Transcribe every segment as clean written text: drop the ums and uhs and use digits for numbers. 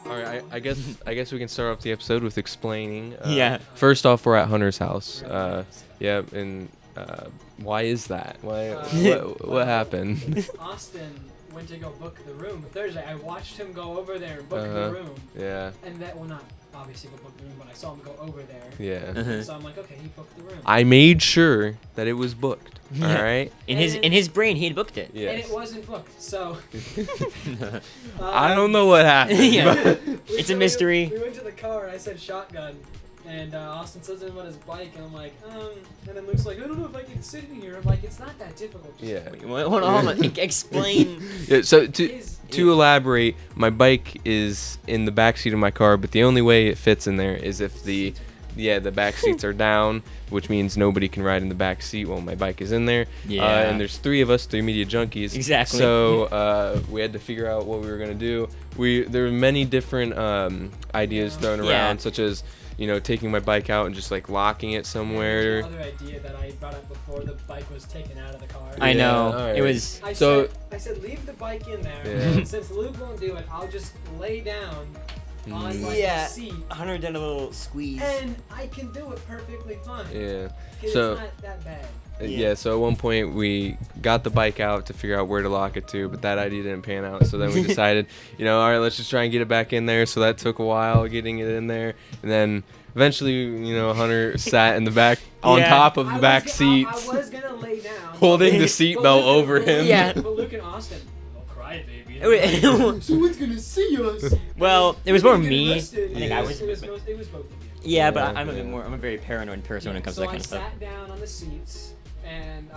All right, I guess we can start off the episode with explaining. Yeah. First off, we're at Hunter's house. Yeah, and why is that? Why? What happened? Austin went to go book the room Thursday. I watched him go over there and book the room. Yeah. And that, well, not obviously go book the room, but I saw him go over there. Yeah. Uh-huh. So I'm like, okay, he booked the room. I made sure that it was booked. All right. In his brain, he had booked it. Yes. And it wasn't booked, so. I don't know what happened. Yeah. but- It's a mystery. We went to the car and I said shotgun. And Austin says something about his bike, and I'm like, and then Luke's like, I don't know if I can sit in here. I'm like, it's not that difficult. Just Yeah. wait. Hold on. Explain. Yeah, so Is- to elaborate, my bike is in the back seat of my car, but the only way it fits in there is if the back seats are down, which means nobody can ride in the back seat while my bike is in there. Yeah. And there's 3 of us, 3 media junkies. Exactly. So we had to figure out what we were gonna do. There were many different ideas thrown Yeah. around, such as taking my bike out and just like locking it somewhere. The other idea that I brought up before the bike was taken out of the car. I know. alright. It was. I So- said leave the bike in there. Yeah. And since Luke won't do it, I'll just lay down on like Yeah. the seat, Hunter did a little squeeze. and I can do it perfectly fine. Yeah. 'Cause So- it's not that bad. Yeah, so at one point we got the bike out to figure out where to lock it to, but that idea didn't pan out. So then we decided, all right, let's just try and get it back in there. So that took a while getting it in there. And then eventually, Hunter sat in the back on Yeah. top of the back seat, I was gonna lay down. holding the But seatbelt Luke- over but him. Luke- Yeah. But Luke and Austin, don't cry, baby. Well, Someone's gonna see us. it was more We're gonna get me. arrested. I think I was. It was both of you. Yeah, but Yeah, I'm a yeah. bit more. I'm a very paranoid person when it comes to that kind of So I stuff. sat down on the seats, and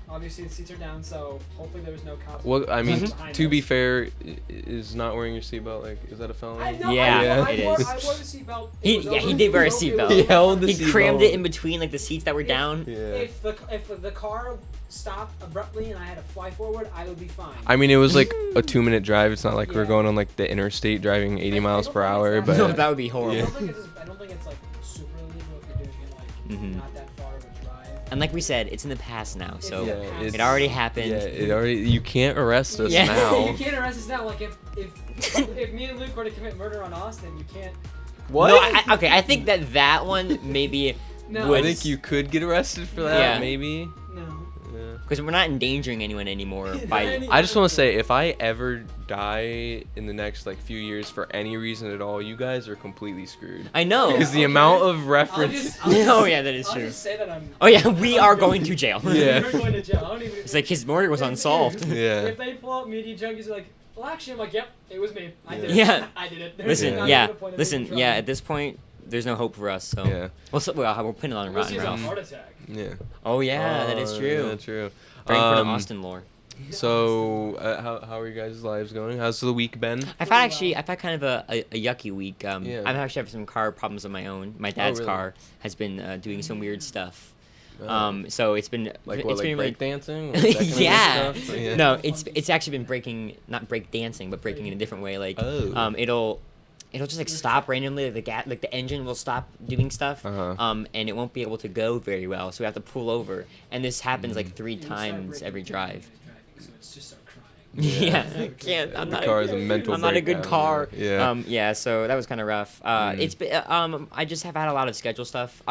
obviously the seats are down, so hopefully there was no cops. Well, I mean, behind to be us. fair, is not wearing your seatbelt, like, is that a felony? Yeah, it is. I wore the seatbelt. He did wear a seatbelt. He held the He seatbelt. crammed it in between like the seats that were down. Yeah. If the car stopped abruptly and I had to fly forward, I would be fine. I mean, it was like a 2-minute drive. It's not like we're going on like the interstate driving 80 miles per hour, but No, that would be I horrible. don't think it's like super illegal if you're doing it like Mhm. not that far of a drive. And like we said, it's in the past now, so Yeah, it already happened. Yeah, you can't arrest us Yeah. now. You can't arrest us now. Like if me and Luke were to commit murder on Austin, you can't. What? No, I think that one maybe No. would. I think you could get arrested for that, Yeah. maybe. No. Yeah. because we're not endangering anyone anymore by. I just want to say, if I ever die in the next like few years for any reason at all, you guys are completely screwed. I know. Because the okay. amount of I'll reference. just, I'll just, Oh yeah, that is I'll true. just say that I'm. Oh yeah, we are going to jail. Yeah. We're going to jail. I don't even. It's like his murder was unsolved. Yeah. If they pull out media junkies, are like, well, actually, I'm like, yep, it was me. I did it. Yeah. I did it. There's Listen, not yeah, even a point of listen, being yeah. tried. At this point, there's no hope for us. So, Yeah. we're putting it on Unless Rotten he's a Ralph. heart attack. Yeah. Oh yeah, that is true. Yeah, true. Bring for the Austin lore. So, how are you guys' lives going? How's the week been? I've had kind of a yucky week. Yeah. I've actually had some car problems of my own. My dad's really? car has been doing some weird stuff. Oh. So it's been Like it's what, like been really- breakdancing? Yeah. Yeah. No, it's actually been breaking, not break dancing, but breaking in a different way. Like Oh. it'll just like stop randomly. Like the engine will stop doing stuff. Uh-huh. And it won't be able to go very well. So we have to pull over. And this happens like 3 You start times breaking every down drive. as you're driving, so it's just start crying. Yeah, Yeah. I can't. I'm The not. car is a mental I'm not a good breakdown, car. yeah. Yeah. So that was kind of rough. It's been. I just have had a lot of schedule stuff.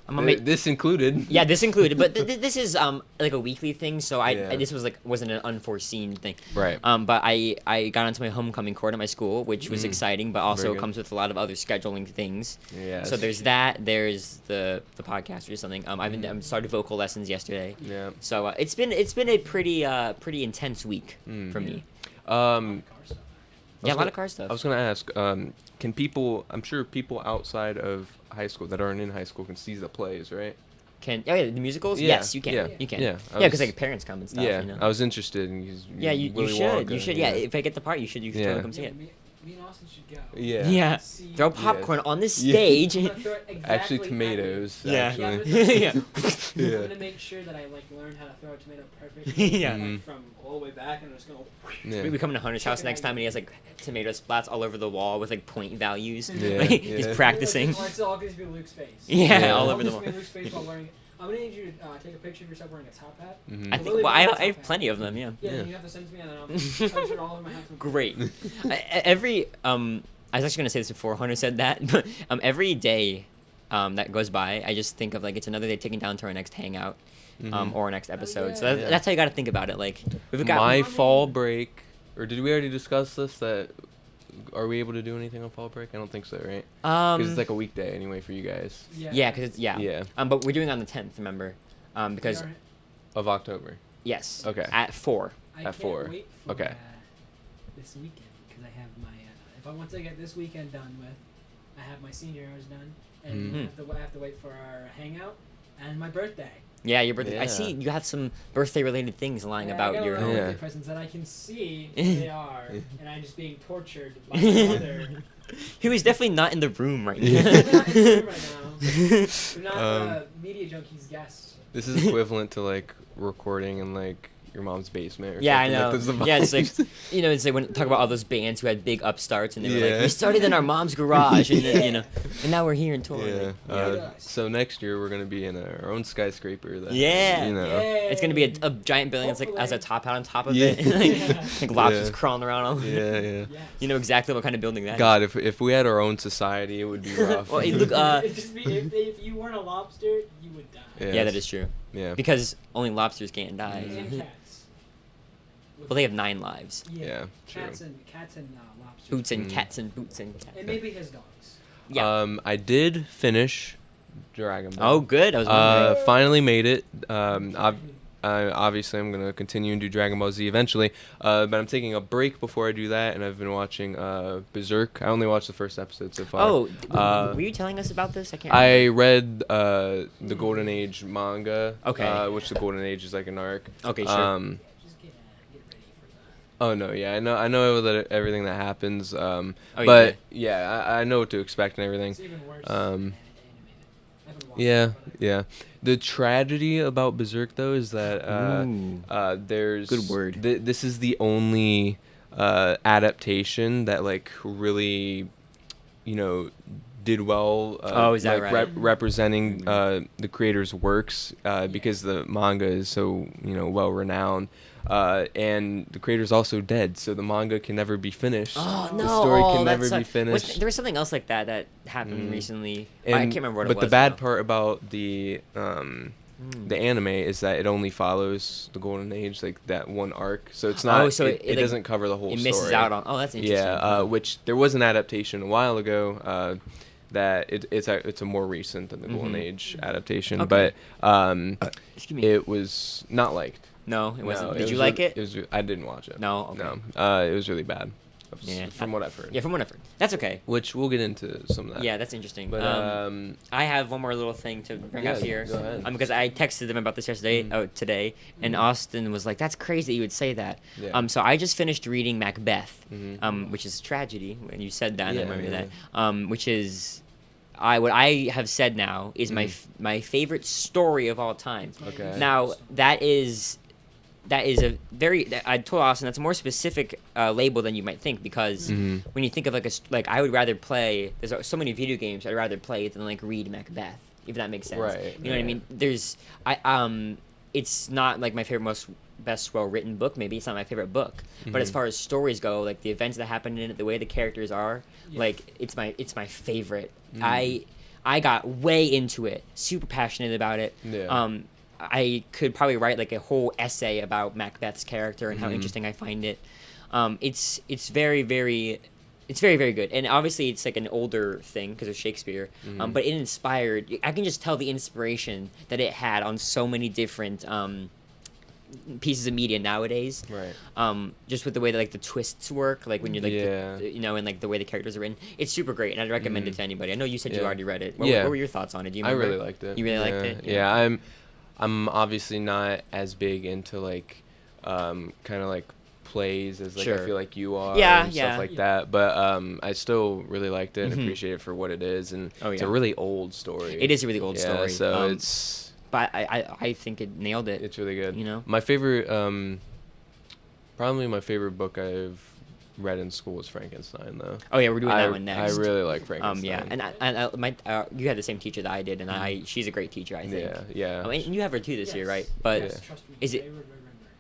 I'm gonna make. This included. Yeah, this included, but this is like a weekly thing. So Yeah. this wasn't an unforeseen thing. Right. But I got onto my homecoming court at my school, which was exciting, but also good. comes with a lot of other scheduling things. Yeah. So there's that. There's the podcast or something. I started vocal lessons yesterday. Yeah. So it's been a pretty intense week for me. Um, Car stuff. Yeah, a lot of car stuff. I was gonna ask. Can people? I'm sure people outside of high school that aren't in high school can see the plays, right? The musicals? Yeah, Yes, you can. yeah, You can. yeah, I Yeah, because was- like parents come and stuff. Yeah. You know? I was interested in. Yeah, you Willy should. Wonka, You should. Yeah. If I get the part, you should. You should Yeah. totally come see Yeah, it. me and Austin should go. Yeah. Yeah. See- Throw popcorn on the Yeah. stage. I'm gonna throw it exactly Actually, at tomatoes. Yeah. Actually. Yeah. I'm Yeah. gonna make sure that I like learn how to throw a tomato perfectly. Yeah. Like, from all the way back, and I'm just gonna. Yeah. We come to Hunter's house next time, and he has like tomato splats all over the wall with like point values. Yeah, Like, yeah. He's practicing. It's all gonna be Luke's face. Yeah, Yeah. all All over the gonna wall. be Luke's face while wearing I'm gonna need you to take a picture of yourself wearing a top hat. Mhm. I think. Literally Well, wearing a I top have hat. plenty of them. Yeah. Yeah, Yeah. then you have to send it to me, and then I'll post it all over my house. Great. Every I was actually gonna say this before Hunter said that, but every day that goes by, I just think of like it's another day ticking down to our next hangout, Mhm. or our next episode. So yeah. that's how you got to think about it. Like we've got My I mean- fall break, or did we already discuss this? That are we able to do anything on fall break? I don't think so, right? Because it's like a weekday anyway for you guys. yeah, because it's yeah. Yeah. But we're doing it on the 10th, remember? Because We are- Of October. yes. Okay. At 4. I at can't 4. wait for Okay. this weekend because I have my. Once I get this weekend done with, I have my senior hours done, and Mhm. I have to wait for our hangout and my birthday. Yeah, your birthday. I Yeah. see you have some birthday-related things lying Yeah, I about got your a lot home. of Yeah. birthday presents that I can see what they are, and I'm just being tortured by my mother. He was definitely not in the room right Yeah. now. They're not in the room right now. They're not Um, Media Junkies guests. This is equivalent to like recording in like your mom's basement. Or Yeah, I something. know. That's the Yeah, it's like vibes. it's like when talk about all those bands who had big upstarts and they were like, Yeah. we started in our mom's garage and then, and now we're here in Torrey. Yeah. Yeah. So next year we're gonna be in our own skyscraper. That, Yeah. You know. Yay. It's gonna be a giant building. It's like has a Hopefully. top hat on top of Yeah. it, and like lobsters Yeah. crawling around all over. Yeah, yeah. Yes. You know exactly what kind of building that is. God, if we had our own society, it would be rough. Well, hey, look, It'd just be, if you weren't a lobster, you would die. Yeah, that is true. Yeah. Because only lobsters can't die. And cats. Well, they have 9 lives. Yeah, true. Cats and lobsters. Boots and Mm. cats and boots and cats. And maybe his dogs. Yeah. I did finish Dragon Ball. Oh, good. I was wondering. Finally made it. Obviously, I'm gonna continue and do Dragon Ball Z eventually. But I'm taking a break before I do that, and I've been watching Berserk. I only watched the first episode so far. Oh, were you telling us about this? I can't. I remember. read the Golden Age manga. Okay. Which the Golden Age is like an arc. Okay, sure. Just get ready for that. Oh no, yeah, I know that everything that happens. Oh, you But did? yeah, I know what to expect and everything. It's even worse. Um, animated. I haven't watched Yeah, it, but yeah. The tragedy about Berserk though is that Ooh. there's Good word. This is the only adaptation that like really, did well. Oh, is that like, right? representing the creator's works because the manga is so well renowned. And the creator's also dead, so the manga can never be finished. Oh no! The story can that never be sucks. finished. There was something else like that happened Mm. recently. And, I can't remember what it but was. the bad though. part about the anime is that it only follows the Golden Age, like that one arc. So it's not. Oh, so it, it, like, doesn't cover the whole It story. misses out on. Oh, that's interesting. Yeah, which there was an adaptation a while ago. That it's a more recent than the Golden Mhm. Age adaptation, Okay. but Excuse me. it was not liked. No, it wasn't. No, Did was you like it? I didn't watch it. No. Okay. No, it was really bad. Yeah. From what I've heard. Yeah, from what I've heard. That's okay. Which we'll get into some of that. Yeah, that's interesting. But I have one more little thing to bring up Yeah, here. go ahead. Because I texted them about this yesterday, Mhm. today, and Austin was like, "That's crazy that you would say that." Yeah. So I just finished reading Macbeth, Mhm. which is tragedy. When you said that, Yeah, I remember yeah. that. Which is, what I have said now is Mhm. my favorite story of all time. Okay. Now that is a very. I told Austin that's a more specific label than you might think because Mhm. when you think of like I would rather play. There's so many video games I'd rather play than like read Macbeth, if that makes sense. Right, You know what I right. mean? It's not like my favorite best well written book. Maybe it's not my favorite book. But as Mhm. far as stories go, like the events that happen in it, the way the characters are, Yeah. like it's my favorite. Mhm. I got way into it, super passionate about it. Yeah. I could probably write like a whole essay about Macbeth's character and how Mhm. interesting I find it. It's very very, it's very very good, and obviously it's like an older thing because of Shakespeare. Mhm. But it inspired. I can just tell the inspiration that it had on so many different pieces of media nowadays. Right. Just with the way that like the twists work, like when you're like, Yeah. and like the way the characters are written, it's super great, and I'd recommend it Mhm. to anybody. I know you said you Yeah. already read it. What, Yeah. what were your thoughts on it? Do you I remember? really liked it. You really liked Yeah. it? Yeah. I'm obviously not as big into like kind of like plays as like Sure. I feel like you are Yeah, and yeah. stuff like that. But I still really liked it and Mhm. appreciate it for what it is, and Oh, it's yeah. a really old story. It is a really old Yeah, story. So it's But I think it nailed it. really good. You know? My favorite probably my favorite book I've read in school was Frankenstein, though. Oh yeah, we're doing that one next. I really like Frankenstein. Yeah, and you had the same teacher that I did, and she's a great teacher, I think. Yeah. Oh, and you have her too this year, Yes. right? But Yes, trust me, is it- I remember.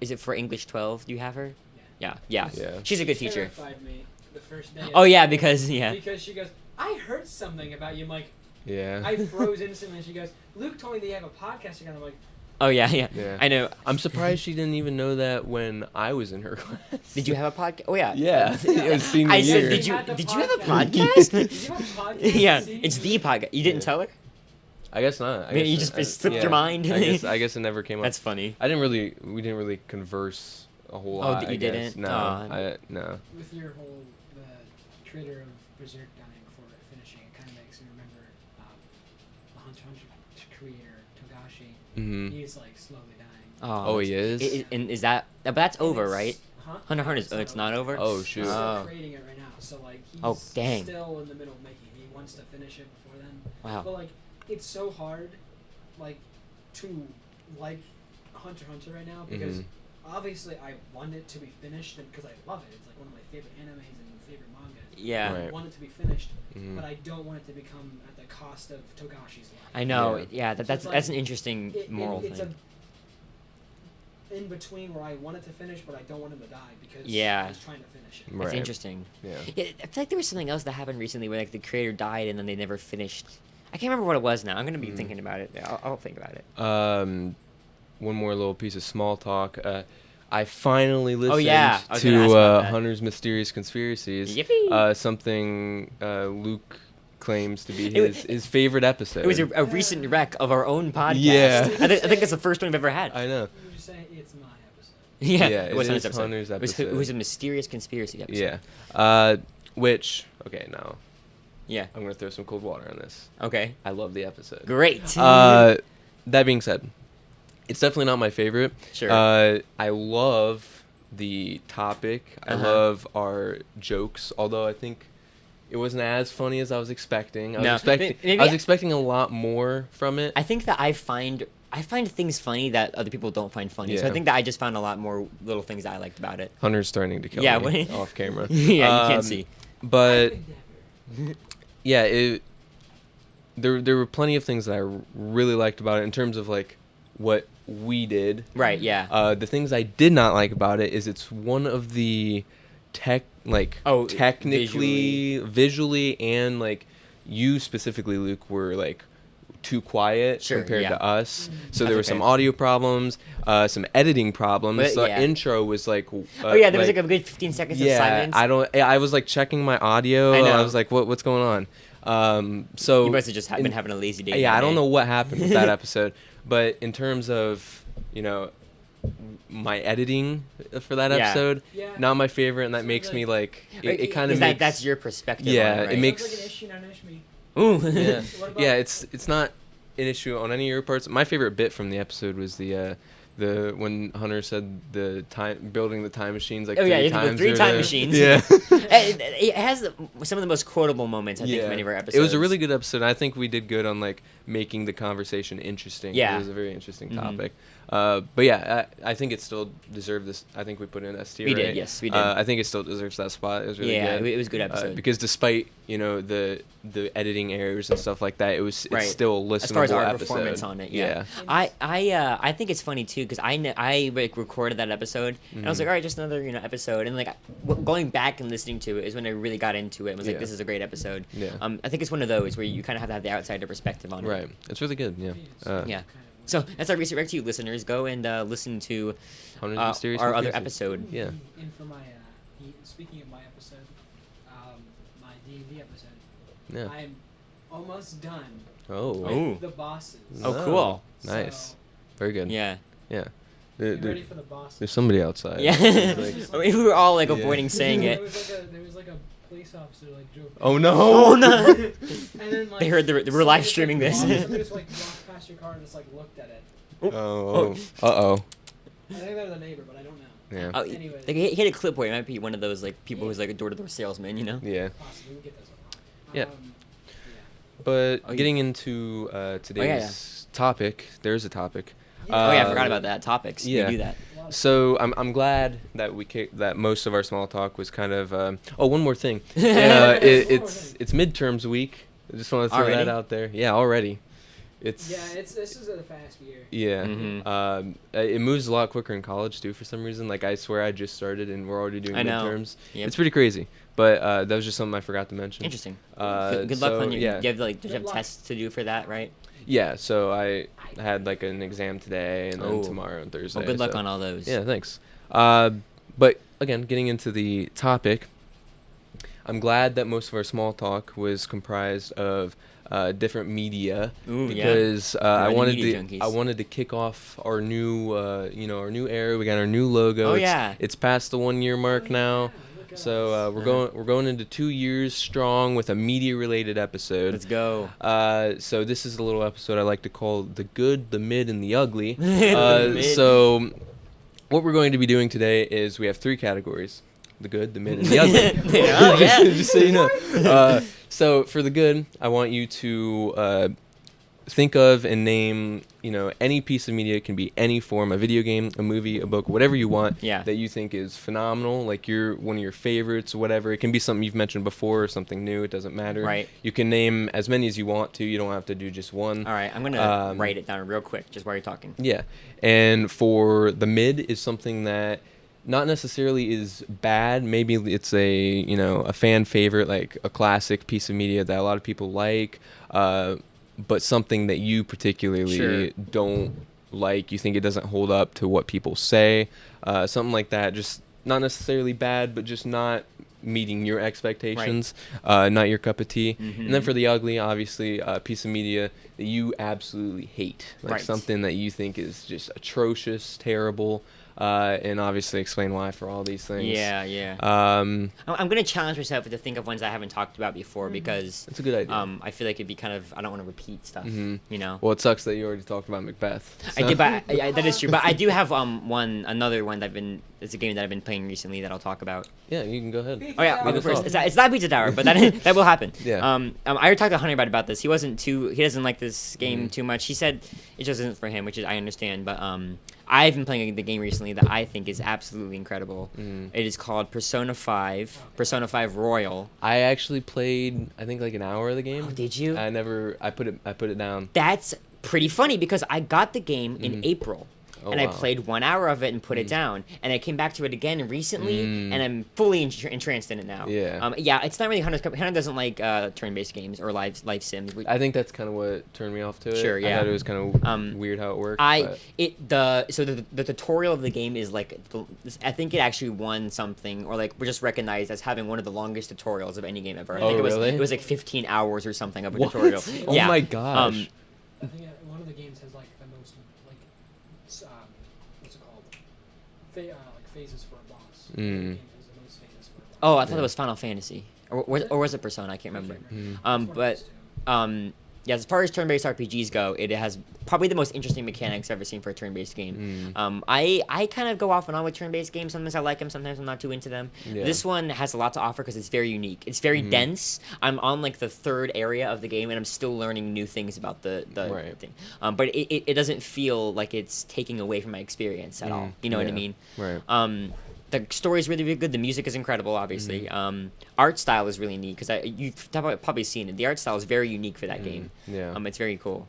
is it for English 12? Do you have her? Yeah. Yeah. Yeah. She's a good She teacher. terrified me the first day. Oh of yeah, school because Because she goes, I heard something about you. I'm like, Yeah. I froze instantly. And she goes, Luke told me that you have a podcast again. I'm like, Oh yeah. Yeah. I know. I'm surprised she didn't even know that when I was in her class. Did you have a podcast? Oh yeah. Yeah. It was senior I year. said, did you Had the did you have a podcast. podcast? did you have a podcast? Yeah, See? it's the podcast. You didn't Yeah. tell her? I guess not. Maybe you guess just- it slipped your mind. I guess it never came up. That's funny. We didn't really converse a whole Oh, lot. you I guess. didn't? No. Aw. No. With your whole the creator of Berserk dying before finishing, it kind of makes me remember the Hunter x Hunter creator Togashi. Mhm. He's like slowly dying. Oh, he is? And is that? But that's And over, it's- right? Huh? Hunter x Hunter is. Oh, it's not over. Oh, shoot. He's still Oh. creating it right now, so like he's Oh, dang. still in the middle of making it. He wants to finish it before then. Wow. But like, it's so hard, like, to like Hunter x Hunter right now because Mhm. obviously I want it to be finished and because I love it. It's like one of my favorite animes and favorite mangas. Yeah. Right. I want it to be finished, Mhm. but I don't want it to become at the cost of Togashi's life. I know. Yeah. Yeah. So That's it's that's like- an interesting moral it's thing. a in between where I want it to finish, but I don't want him to die because Yeah. he's trying to finish it. That's Right. interesting. Yeah. Yeah, I feel like there was something else that happened recently where like the creator died and then they never finished. I can't remember what it was now. I'm gonna be Mm. thinking about it. I'll think about it. One more little piece of small talk. I finally listened yeah. I was gonna ask to about that. Hunter's Mysterious Conspiracies. Yippee! Something Luke claims to be It wa- his favorite episode. It was a recent wreck of our own podcast. Yeah. I think it's the first one we've ever had. I know. You just say it's my episode. Yeah, Yeah, it was it Hunter's is episode. Hunter's It was, it episode. was a mysterious conspiracy episode. Yeah. Which now Yeah. I'm gonna throw some cold water on this. Okay. I love the episode. Great. That being said, it's definitely not my favorite. Sure. I love the topic. I Uh-huh. love our jokes, although I think it wasn't as funny as I was expecting. I was No, expecting maybe- I was expecting a lot more from it. I think that I find things funny that other people don't find funny. So I Yeah. think that I just found a lot more little things that I liked about it. Hunter's starting to kill Yeah, me when- off camera. Yeah, you can't Um, see. But I would never. yeah, there were plenty of things that I really liked about it in terms of like what we did. Right. Yeah. The things I did not like about it is it's one of the technically, visually, and like you specifically, Luke, were like too quiet Sure, compared yeah. to us. So That's there were okay. some audio problems, some editing problems. But, The yeah. intro was like. Oh yeah, there was like a good 15 seconds of yeah, silence. I was like checking my audio. I And I know. was like, what's going on? So You must have just been in- having a lazy day. yeah, that I don't day. know what happened with that episode, but in terms of my editing for that Yeah. episode, Yeah. not my favorite, and that Sounds makes me like Right, it kind is of that makes that's your perspective. Yeah, on it, it right? makes- Sounds like an issue, not an issue. Ooh. yeah, What about- yeah. It's not an issue on any of your parts. My favorite bit from the episode was the when Hunter said the time building the time machines like Oh, yeah, three you have to times. build 3 or time the- machines. Yeah. It has some of the most quotable moments I think from any of our episodes. It was a really good episode. I think we did good on like making the conversation interesting. Yeah. It was a very interesting Mhm. topic. But yeah, I think it still deserved this. I think we put it in S tier. We did, right? yes, we did. I think it still deserves that spot. It was really Yeah, good. it was a good episode. Because despite the editing errors and stuff like that, it's Right. still a listenable As far as our episode. performance on it, yeah. Yeah. I think it's funny too because I like recorded that episode and I was Mhm. like, all right, just another episode, and like going back and listening to it is when I really got into it and was like, Yeah. this is a great episode. Yeah. I think it's one of those where you kind of have to have the outsider perspective on it. Right. It's really good. Yeah. Yeah. So that's our recent rec to you, listeners. Go and listen to Hunter's Mysterious our other Conspiracies. episode. Yeah. And for my speaking of my episode, my D&D episode, Yeah. I'm almost done Oh. with Ooh. the bosses. Oh, cool. Nice. So, Very good. Yeah. Yeah. get ready for the bosses. There's somebody outside. Yeah. It's like- I mean, we were all like Yeah. avoiding saying there it. was like a police officer like drove. Oh no! Oh, no. And then like They heard they were live streaming this. Somebody just like walked past your car and just like looked at it. Oh. Uh-oh. I think they're the neighbor, but I don't know. Yeah. Oh, Anyway. like, he had a clipboard. It might be one of those like people who's like a door-to-door salesman, you know? Yeah. Possibly we get those a lot. Yeah. Yeah. But Oh, getting into today's topic, there's a topic. Oh yeah, I Uh, forgot about that. Topics. yeah. We do that. Well, So I'm glad that that most of our small talk was kind of. Oh, one more thing. It's midterms week. I just want to throw Already? that out there. Yeah, already. It's. Yeah, this is a fast year. Yeah. Mhm. It moves a lot quicker in college too. For some reason, like I swear I just started and we're already doing I know. midterms. Yep. It's pretty crazy. But that was just something I forgot to mention. Interesting. Good So, luck on your. yeah. You have like, did you Good have luck. tests to do for that, right? Yeah. So I had like an exam today and then Oh. tomorrow and Thursday. Well, good luck so- on all those. Yeah, thanks. But again, getting into the topic, I'm glad that most of our small talk was comprised of different media Ooh, yeah. because We're the wanted media to junkies. I wanted to kick off our new our new era. We got our new logo. Oh, it's, yeah. it's past the 1 year mark now. So we're going into 2 years strong with a media related episode. Let's go. So this is a little episode I like to call the good, the mid, and the ugly. The mid. So what we're going to be doing today is we have 3 categories: the good, the mid, and the ugly. Oh, yeah. Just so you know. So for the good, I want you to think of and name, any piece of media. It can be any form: a video game, a movie, a book, whatever you want. Yeah. That you think is phenomenal, like one of your favorites, whatever. It can be something you've mentioned before or something new. It doesn't matter. Right. You can name as many as you want to. You don't have to do just one. All right, I'm gonna write it down real quick, just while you're talking. Yeah. And for the mid is something that not necessarily is bad. Maybe it's a fan favorite, like a classic piece of media that a lot of people like, but something that you particularly Sure. don't like. You think it doesn't hold up to what people say, something like that. Just not necessarily bad, but just not meeting your expectations, not your cup of tea. And then Mhm. for the ugly, obviously, a piece of media that you absolutely hate, like Right. something that you think is just atrocious, terrible, and obviously explain why for all these things. Yeah, yeah. I'm gonna challenge myself to think of ones I haven't talked about before because That's a good idea. I feel like it'd be kind of I don't want to repeat stuff. Mhm. You know. Well, it sucks that you already talked about Macbeth. I so- did, but that is true. But I do have another one it's a game that I've been playing recently that I'll talk about. Yeah, you can go ahead. Oh yeah, Lead I'll go us first. off. It's not Pizza Tower, but that will happen. Yeah. I already talked to Hunter about this. He doesn't like this game Mm-hmm. too much. He said it just isn't for him, which is I understand. But I've been playing the game recently that I think is absolutely incredible. Mm. It is called Persona 5, Persona 5 Royal. I actually played, I think, like an hour of the game. Oh, did you? I put it down. That's pretty funny because I got the game in April. Oh, and I wow. played 1 hour of it and put it down. And I came back to it again recently, and I'm fully entranced in it now. Yeah. Yeah, it's not really Hunter's cup. Hunter doesn't like turn-based games or life sims. I think that's kind of what turned me off to it. Sure, I yeah. thought it was kind of weird how it worked. but- The tutorial of the game is like I think it actually won something or like we're just recognized as having one of the longest tutorials of any game ever. I Oh, think really? it was like 15 hours or something of a What? tutorial. Oh Yeah. my gosh. I think one of the games has like the most like what's it called? Like phases for a boss. The game has the most phases for a boss. Oh, I thought it was Final Fantasy, or was it Persona? I can't remember. Yeah, as far as turn-based RPGs go, it has probably the most interesting mechanics I've ever seen for a turn-based game. I kind of go off and on with turn-based games. Sometimes I like them, sometimes I'm not too into them. Yeah. This one has a lot to offer because it's very unique. It's very dense. I'm on like the 3rd area of the game, and I'm still learning new things about the Right. thing. But it doesn't feel like it's taking away from my experience at all. You know what I Yeah. mean? Right. The story is really, really good. The music is incredible, obviously. Art style is really neat because you've probably seen it. The art style is very unique for that game. Yeah. It's very cool.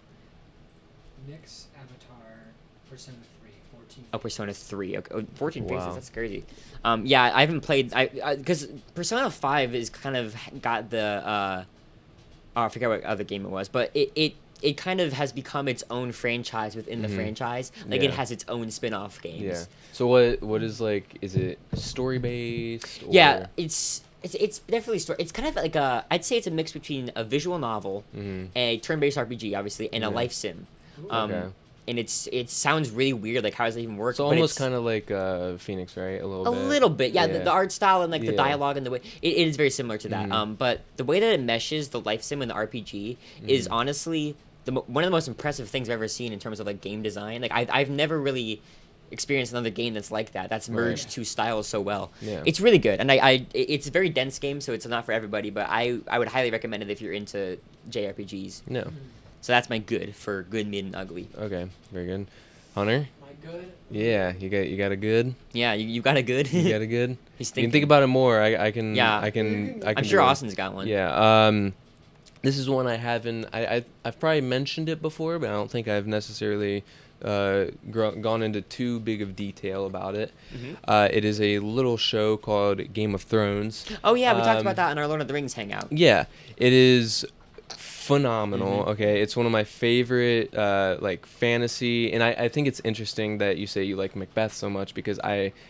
Next Avatar, Persona 3, 14. Oh, Persona 3. Okay. Oh, 14 Wow. faces. That's crazy. Yeah, I haven't played. Because Persona 5 is kind of got the. I forget what other game it was, but it kind of has become its own franchise within the franchise. Like it Yeah. has its own spin-off games. Yeah. So what is like? Is it story based? Yeah, it's definitely story. It's kind of like I'd say it's a mix between a visual novel, a turn-based RPG, obviously, and a life sim. Okay. And it sounds really weird. Like, how does it even work? So But almost it's kind of like Phoenix, right? A little a bit. little bit, yeah. The art style and like the Yeah. dialogue and the way it is very similar to that. But the way that it meshes the life sim and the RPG is honestly one of the most impressive things I've ever seen in terms of like game design. Like I've never really experienced another game that's like that. That's merged Right. two styles so well. Yeah. It's really good, and it's a very dense game, so it's not for everybody. But I would highly recommend it if you're into JRPGs. No. So that's my good for good, mid, and ugly. Okay. Very good. Hunter. My good. Yeah, you got a good. Yeah, you got a good. You got a good. He's You thinking. can think about it more. I can. Yeah. I can. I can I'm do sure it. Austin's got one. Yeah. This is one I haven't. I've probably mentioned it before, but I don't think I've necessarily gone into too big of detail about it. Mhm. It is a little show called Game of Thrones. Oh yeah, we talked Um, about that in our Lord of the Rings hangout. Yeah, it is phenomenal. Mhm. Okay, it's one of my favorite like fantasy, and I think it's interesting that you say you like Macbeth so much because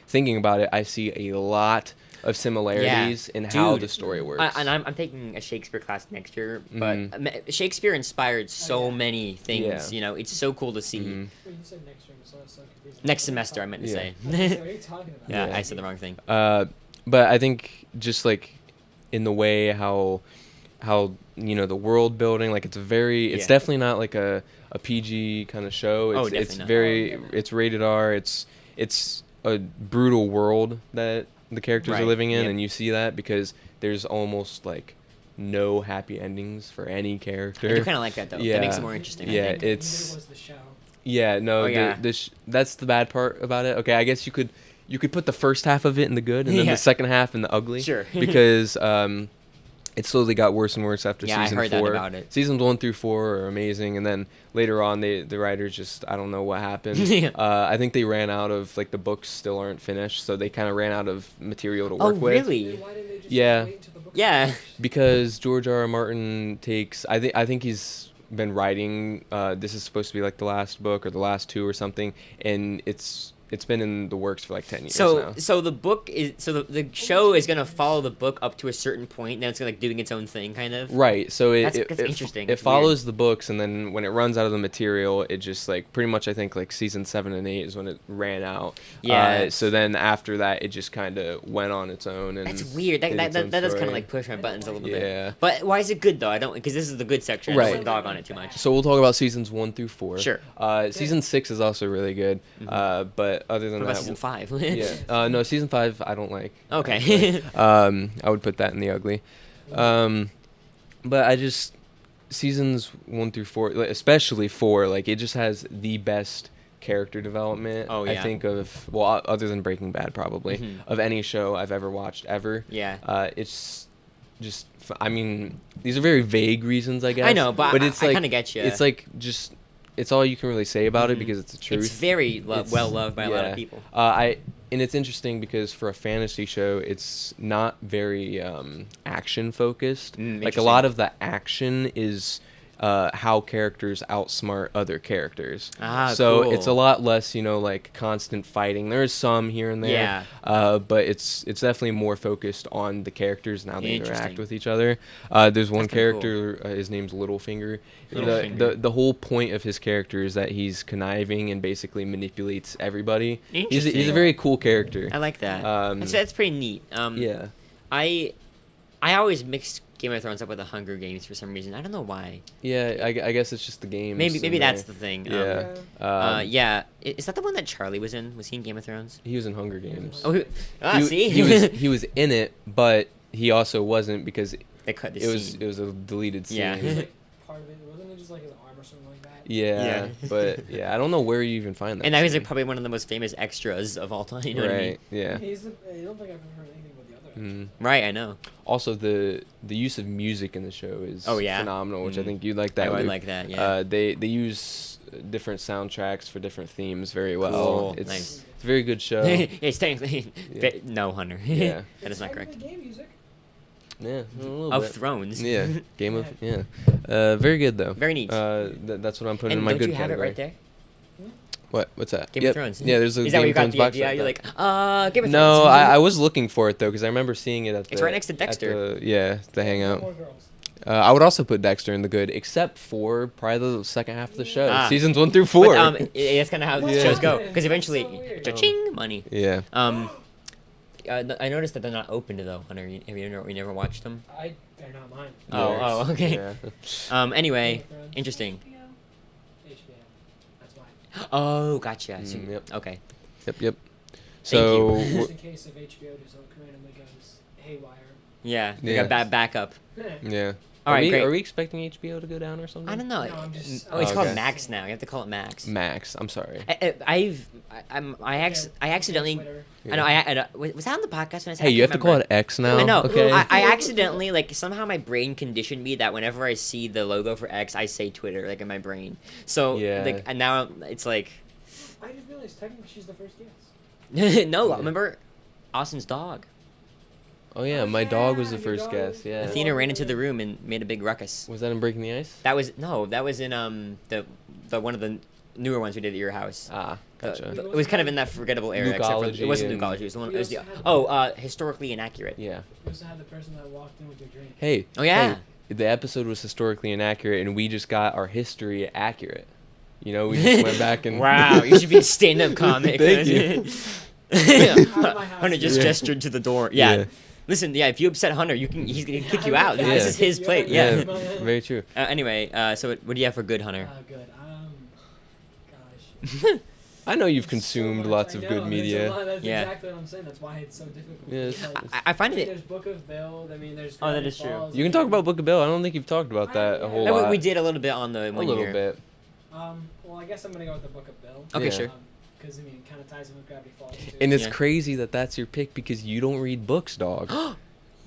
thinking about it, I see a lot of similarities in how Dude. the story works. And I'm taking a Shakespeare class next year, but Mhm. Shakespeare inspired so yeah. many things. Yeah. You know, it's so cool to see. Mhm. Wait, you said next year, so I was so confused. Next What are you semester, I meant to Yeah. say. talking- What are you talking about? Yeah, Yeah. I said the wrong thing. But I think just like in the way how the world building, like it's Yeah. definitely not like a PG kind of show. Oh, It's definitely not. very Oh, yeah. it's rated R. It's a brutal world that the characters Right, are living in, yep. and you see that because there's almost like no happy endings for any I character. do kind of like that though. That makes it more interesting. Yeah, I think. it's Neither was the show. yeah, no, Oh, yeah. that's the bad part about it. Okay, I guess you could put the first half of it in the good and then Yeah. the second half in the ugly. Sure. Because it slowly got worse and worse after Yeah, I season heard that 4. about it. Seasons 1 through 4 are amazing, and then later on, the writers just I don't know what happened. Yeah. I think they ran out of like the books still aren't finished, so they kind of ran out of material to Oh work with. really? Then why didn't they just Yeah. wait until the book Yeah. was finished? Because George R. R. Martin takes I think he's been writing this is supposed to be like the last book or the last 2 or something, and it's been in the works for like 10 years now. So the book is the show is gonna follow the book up to a certain point, then it's like doing its own thing, kind of. Right, so That's interesting. It It's follows the books, and then when it runs out of the material, it just like pretty much I think like season 7 and 8 is when it ran out. Yeah. So then after that, it just kind of went on its own. And That's weird. did its own That does kind of story. like push my buttons a little Yeah. bit. But why is it good though? I don't because this is the good section. I don't Right. want to dog on it too much. So we'll talk about seasons 1 through 4. Sure. Season 6 is also really good. But other than What about that, season 5? yeah. No, season 5 I don't like. Okay. I would put that in the ugly. But I just seasons 1 through 4, like, especially 4, like it just has the best character development. Oh, I yeah. think of other than Breaking Bad probably Mhm. of any show I've ever watched ever. Yeah. It's just I mean these are very vague reasons I guess. I know, but it's I like kind of get you. it's like just it's all you can really say about it Mhm. because it's the truth. It's very It's- well loved by a lot yeah. of people. And it's interesting because for a fantasy show, it's not very action focused. Like a lot of the action is how characters outsmart other characters. Ah, so cool. it's a lot less, like constant fighting. There is some here and there, but it's definitely more focused on the characters and how they interact Interesting. with each other. There's one That's kinda cool. character, his name's Littlefinger. Littlefinger. The whole point of his character is that he's conniving and basically manipulates everybody. He's a Interesting. very cool character. I like that. Um, That's pretty neat. Yeah. I always mix Game of Thrones up with the Hunger Games for some reason. I don't know why. Yeah, I guess it's just the game. Maybe that's the thing. Yeah. Yeah. Is that the one that Charlie was in? Was he in Game of Thrones? He was in Hunger Games. Oh, see, he was in it, but he also wasn't because they cut the it scene. was a deleted scene. Yeah. It was like part of it. Wasn't it just like his arm or something like that? Yeah, Yeah. but yeah, I don't know where you even find that. And that was like scene. probably one of the most famous extras of all time. You know what I mean? Right. Yeah. I don't think I've ever heard anything about the other. Mm. Right. I know. Also, the use of music in the show is Oh, yeah? phenomenal, which I Mm. think you'd like that. I would Luke. like that. Yeah. They use different soundtracks for different themes very well. Cool, It's nice. it's a very good show. It's technically Yeah. no, Hunter. Yeah. That is not correct. Technically game music. Yeah, a little Of bit. Thrones. Yeah, Game of very good though. Very neat. That's what I'm putting And in my don't good you have category. it right there? What's that? Game Yep. of Thrones. Yeah, there's a Is that where Game you of got Thrones the box idea? set You're like like, Game of Thrones. no, I was looking for it though because I remember seeing it at the. It's right next to at Dexter. the hangout. More girls. I would also put Dexter in the good, except for probably the second half of the show, Ah. seasons 1 through 4. But, that's kind of how Yeah. shows go. Yeah. Because eventually, So weird. cha-ching, money. Yeah. I noticed that they're not open to though, Hunter. Have you never watched them? They're not mine. Oh, okay. Yeah. Anyway, Game of Thrones. interesting. HBO. That's mine. Oh, gotcha. Yep. Okay. Yep. So Just in case if HBO just randomly goes haywire. Yeah. They Yeah. got backup. yeah. All right, great. Are we expecting HBO to go down or something? I don't know. No, I'm just- Oh, it's Oh, called okay. Max now. You have to call it Max. Max. I'm sorry. I accidentally. Twitter. I know. Was that on the podcast when I said? Hey, you have to call it X now. I know. Okay. I accidentally like somehow my brain conditioned me that whenever I see the logo for X, I say Twitter like in my brain. So Yeah. like and now it's like I just realized technically she's the first guest. no. Yeah. Remember Austin's dog? Oh yeah, my dog was the Yeah, first your dog. guest. Yeah. Athena ran into the room and made a big ruckus. Was that in Breaking the Ice? That was in the one of the newer ones we did at your house. Ah, gotcha. It was kind of in that forgettable era. Except for, it Lucology wasn't and- Lucology. It was the one. It was the, We also historically inaccurate. Yeah. You also had the person that walked in with your drink. Hey. Oh, yeah. Hey, the episode was historically inaccurate, and we just got our history accurate. You know, we just went back and. Wow, you should be a stand-up comic. Thank you. Hunter just Yeah. gestured to the door. Yeah. Yeah. Listen, yeah, if you upset Hunter, he's gonna kick you out. Yeah. This is his plate. Yeah. Yeah. Very true. Anyway, so what do you have for good, Hunter? Good. Gosh. I know you've So consumed much. lots I of know, good there's a media. lot. That's Yeah. exactly what I'm saying. That's why it's so difficult. Yes. Like, I find there's it. Book of Bill. I mean, there's. Oh, that Gravity is true. Falls, You can and talk then- about Book of Bill. I don't think you've talked about that a whole Yeah. lot. We did a little bit on the a one little year. bit. Well, I guess I'm gonna go with the Book of Bill. Okay, Yeah. sure. Because I mean, it kind of ties in with Gravity Falls too. And it's Yeah. crazy that that's your pick because you don't read books, dog.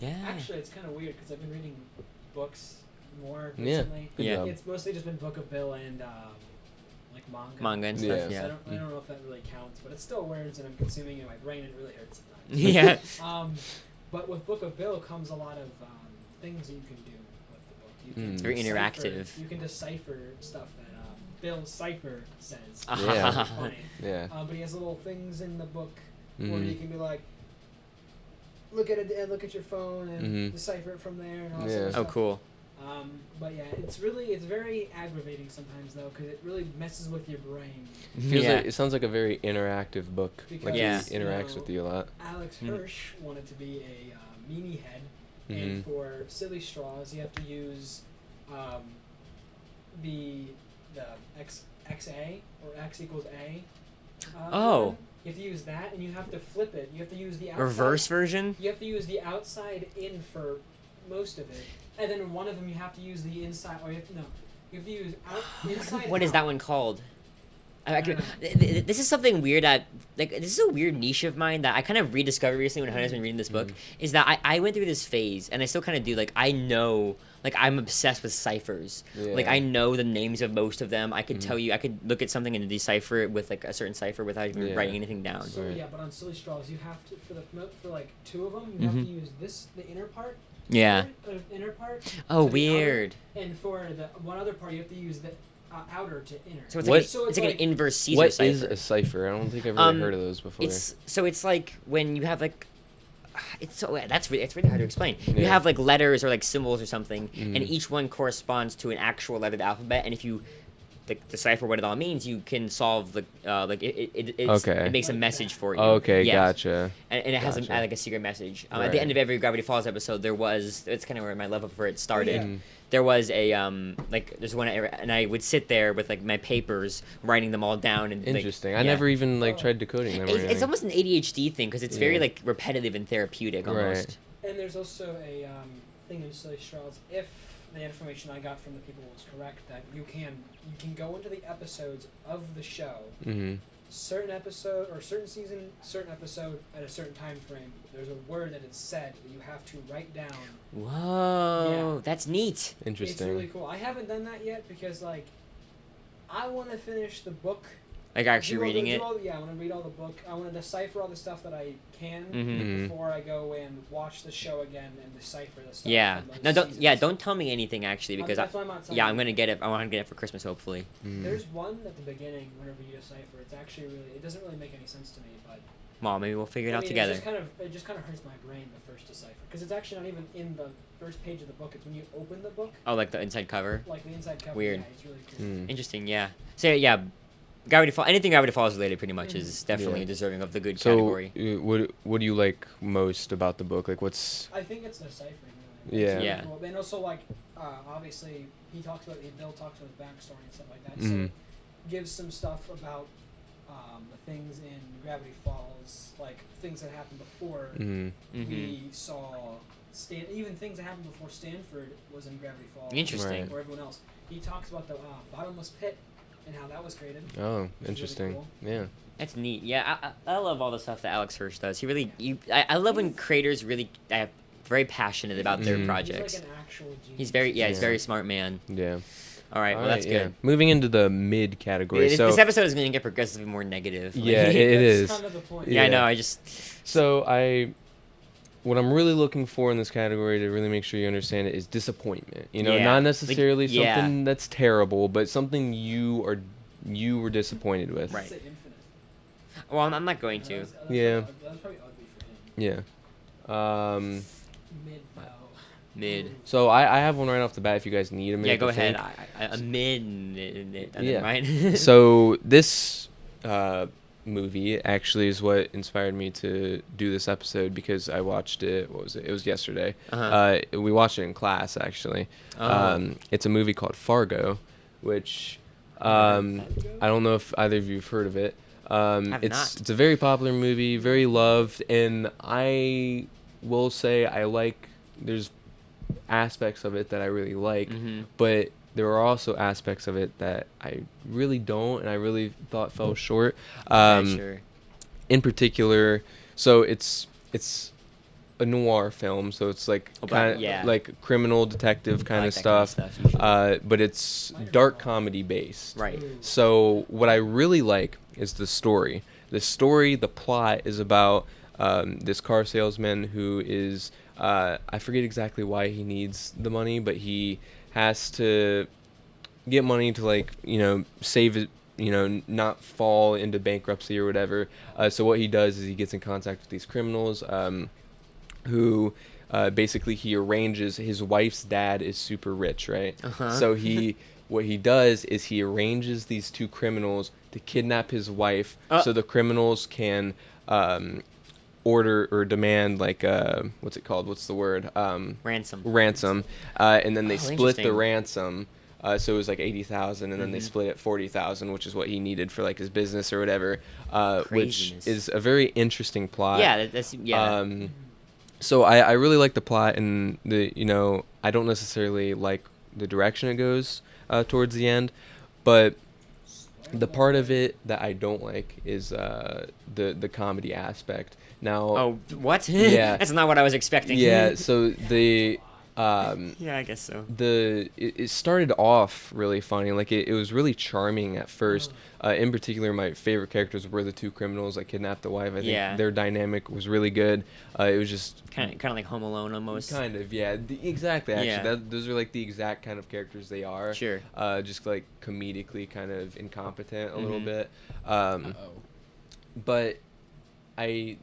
Yeah. Actually, it's kind of weird because I've been reading books more Yeah. recently. Good Yeah. job. It's mostly just been Book of Bill and like manga. Manga and Yeah. stuff. So Yeah. I don't know if that really counts, but it's still words and I'm consuming it in my brain. It really hurts sometimes. Yeah. But with Book of Bill comes a lot of things that you can do with the book. You can It's very decipher- interactive. You can decipher stuff that Bill Cipher says. Yeah. It's funny. Yeah. But he has little things in the book where Mhm. you can be like, look at it, look at your phone and Mhm. decipher it from there and all that Yeah. sort of Oh, stuff. cool. But yeah, it's very aggravating sometimes though, because it really messes with your brain. Feels Yeah. like, it sounds like a very interactive book. Like Because, Yeah. he interacts you with you a lot. Alex Mm. Hirsch wanted to be a meanie head, Mhm. and for silly straws, you have to use the XA or X equals A. Oh. one. You have to use that, and you have to flip it. You have to use the outside. Reverse version. You have to use the outside in for most of it, and then in one of them you have to use the inside. Or you have to no. You have to use inside. What is out. that one called? I don't know. This is something weird that like this is a weird niche of mine that I kind of rediscovered recently when Hunter's been reading this book. Is that I went through this phase and I still kind of do like I know like I'm obsessed with ciphers. Like Yeah. I know the names of most of them. I could tell you I could look at something and decipher it with like a certain cipher without even Yeah. writing anything down. So Right. yeah, but on silly straws you have to for like two of them you have to use the inner part. Yeah. Inner part. Oh, to the outer, weird. and for the one other part you have to use the outer to inner. So it's What- like it's like an inverse Caesar What cipher. is a cipher? I don't think I've really heard of those before. It's like when you have like it's really hard to explain. You Yeah. have like letters or like symbols or something, and Mhm. each one corresponds to an actual letter of the alphabet. And if you decipher what it all means, you can solve the Okay. it makes a message for you. Okay, Yes. gotcha. And it has Gotcha. like a secret message. At the Right. end of every Gravity Falls episode, there was it's kind of where my love for it started. yeah. Mhm. There was a there's one and I would sit there with like my papers writing them all down and like, Interesting. I yeah. never even tried decoding them. or It's anything. almost an ADHD thing because it's very Yeah. like repetitive and therapeutic almost. Right. And there's also a thing in silly straws. If the information I got from the people was correct, that you can go into the episodes of the show, Mm-hmm. certain episode or certain season, certain episode at a certain time frame. There's a word that is said that you have to write down. Whoa, Yeah. that's neat. Interesting. It's really cool. I haven't done that yet because like I want to finish the book. Like actually do all reading the, it. do all, yeah, I want to read all the book. I want to decipher all the stuff that I can Mhm. before I go and watch the show again and decipher the stuff. Yeah. from those No, seasons. don't tell me anything actually because that's why I'm not telling yeah, you. I'm gonna get it. I want to get it for Christmas hopefully. Mm. There's one at the beginning whenever you decipher. It's actually really. It doesn't really make any sense to me, but Well, maybe we'll figure it I out mean, together. It just kind of hurts my brain the first decipher because it's actually not even in the first page of the book. It's when you open the book, Oh, like the inside cover. like the inside cover. Weird. Yeah, it's really cool. Mm. Interesting. Yeah. So yeah, Gravity Falls. Anything Gravity Falls related, pretty much, is definitely Yeah. deserving of the good So, category. what do you like most about the book? Like, what's I think it's deciphering. Really. Yeah. It's really Yeah. Cool. And also, like, obviously, Bill talks about his backstory and stuff like that. Mhm. So it gives some stuff about the things in Gravity Falls, like things that happened before mm, Mhm. we saw even things that happened before Stanford was in Gravity Falls. Interesting. Right. Or everyone else. He talks about the bottomless pit and how that was created. Oh, Which is really interesting. cool. Yeah. That's neat. Yeah, I love all the stuff that Alex Hirsch does. He really, I love when creators really very passionate about their Mhm. projects. He's like an actual genius. He's very, he's a Yeah. very smart man. Yeah. All right, well that's yeah. good. Moving into the mid category. This, So this episode is going to get progressively more negative. yeah, Like- it is. That's kind of the point. yeah, I yeah. know. I just So what I'm really looking for in this category to really make sure you understand it is disappointment. You know, Yeah. not Like, necessarily yeah. something that's terrible, but something you were disappointed with. Right. Say infinite. well, I'm not going to. That's Yeah. That's probably ugly for him. Yeah. Mid though. Mid. So I have one right off the bat if you guys need a minute. Yeah, go to ahead. think. A mid. Yeah. Right. So this movie actually is what inspired me to do this episode because I watched it. What was it? It was yesterday. Uh-huh. We watched it in class actually. Oh. It's a movie called Fargo, which I don't know if either of you have heard of it. Have It's not. it's a very popular movie, very loved, and I will say there's aspects of it that I really like, Mhm. but there are also aspects of it that I really don't, and I really thought fell short. Okay, sure. In particular, so it's a noir film, so it's like Oh, but- kind of yeah. like criminal detective I kind like of that stuff, usually. but it's dark comedy based. Right. Ooh. So what I really like is the story. The plot is about this car salesman who is I forget exactly why he needs the money, but he has to get money to save it, not fall into bankruptcy or whatever. So what he does is he gets in contact with these criminals who basically he arranges. His wife's dad is super rich, right? Uh-huh. So what he does is he arranges these two criminals to kidnap his wife, so the criminals can order or demand what's it called? What's the word? Ransom. And then they Oh, split the interesting. ransom. So it was like 80,000, and then they Mhm. split it 40,000, which is what he needed for like his business or whatever. Which Craziness. is a very interesting plot. Yeah, that's yeah. So I really like the plot, and I don't necessarily like the direction it goes towards the end, but the part of it that I don't like is the comedy aspect. Now, Oh, what? Yeah. That's not what I was expecting. yeah, so Yeah, I guess so. it started off really funny. Like it was really charming at first. In particular, my favorite characters were the two criminals that kidnapped the wife. I think Yeah. their dynamic was really good. It was just Kind of like Home Alone almost. kind of, yeah, exactly. Actually, Yeah. those are like the exact kind of characters they are. Sure. Just like comedically kind of incompetent a little Mhm. bit. But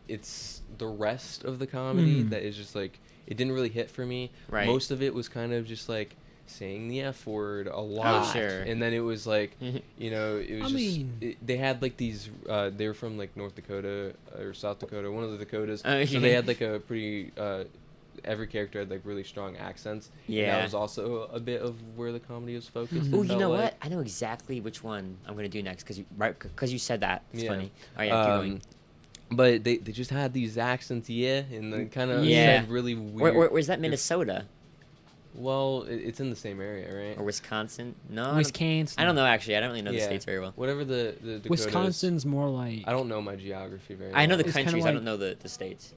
it's the rest of the comedy that is just like it didn't really hit for me. Right. Most of it was kind of just like saying the F word a lot. sure. And then it was like, it was they had like these, they were from like North Dakota or South Dakota, one of the Dakotas. Oh, So yeah. they had like a pretty, every character had like really strong accents. And Yeah. that was also a bit of where the comedy was focused. Oh, it you felt know like. what? I know exactly which one I'm gonna do next because you said that. It's Yeah. funny. Oh yeah, keep going. But they just had these accents, and then kind of Yeah. said really weird. Where's that? Minnesota Well, it's in the same area, right? or Wisconsin? No, I don't- Wisconsin. I don't know actually. I don't really know the Yeah. states very well. Whatever the Dakotas. Wisconsin's more like. I don't know my geography very well. I know the It's kinda countries. I like- don't know the states.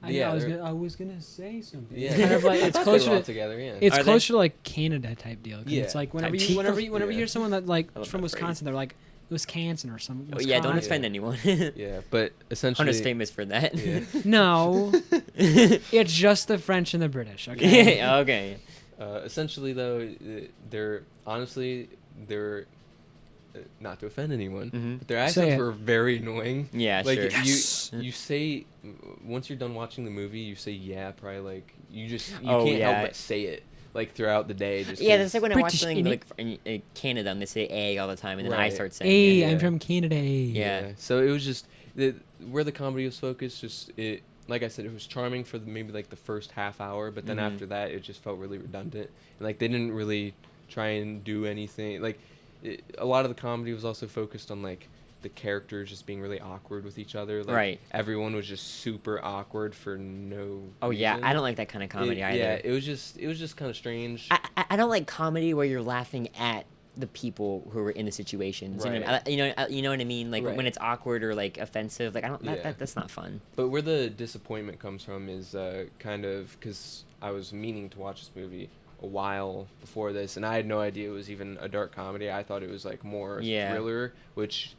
I, know, Yeah, I was they're- gonna, I was gonna say something. Yeah. It's kind of like it's I thought they were closer. all To, together, yeah. it's Are they? closer to like Canada type deal. 'Cause Yeah. It's like whenever Type you whenever deal? you whenever Yeah. you hear someone that like I love from that phrase. Wisconsin, they're like Wisconsin or some. Oh, yeah, don't Wisconsin. offend anyone. Yeah, but essentially. Hunter's famous for that. Yeah. No, it's just the French and the British. Okay. Okay. Essentially, though, they're not to offend anyone, Mhm. but their Say accents it. were very annoying. Yeah, Like sure. you say once you're done watching the movie, you say yeah, probably like you Oh, can't yeah. help but say it like throughout the day. Just Yeah, 'cause- that's like when I watch British something Indian- like in Canada and they say "a" all the time, and then I Right. start saying Hey, it. I'm Yeah. from Canada. Yeah. So it was just where the comedy was focused. Just it, like I said, it was charming for maybe like the first half hour, but then Mhm. after that, it just felt really redundant. And like they didn't really try and do anything. Like a lot of the comedy was also focused on like the characters just being really awkward with each other. Like, Right. everyone was just super awkward for no Oh yeah, reason. I don't like that kind of comedy either. Yeah, it was just kind of strange. I don't like comedy where you're laughing at the people who are in the situations. Right. You know what I mean? Like Right. when it's awkward or like offensive. Like I don't. Yeah. That's not fun. But where the disappointment comes from is kind of because I was meaning to watch this movie a while before this, and I had no idea it was even a dark comedy. I thought it was like more Yeah. thriller, which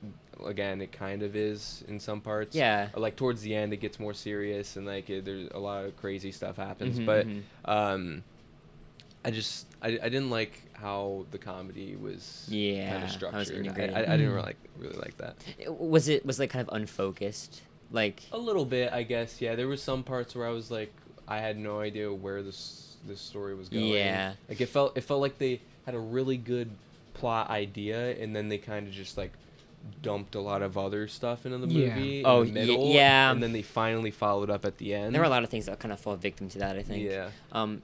again it kind of is in some parts. Yeah. Like towards the end, it gets more serious, and like there's a lot of crazy stuff happens. Mhm, But mhm. I didn't like how the comedy was Yeah, kind how of it was structured. integrated. I didn't really like that. Was it like kind of unfocused? Like A little bit, I guess. Yeah, there was some parts where I was like, I had no idea where this story was going. Yeah. Like it felt like they had a really good plot idea, and then they kind of just like dumped a lot of other stuff into the Yeah. movie. Oh, in the middle, yeah. And then they finally followed up at the end. there were a lot of things that kind of fall victim to that. I think. Yeah.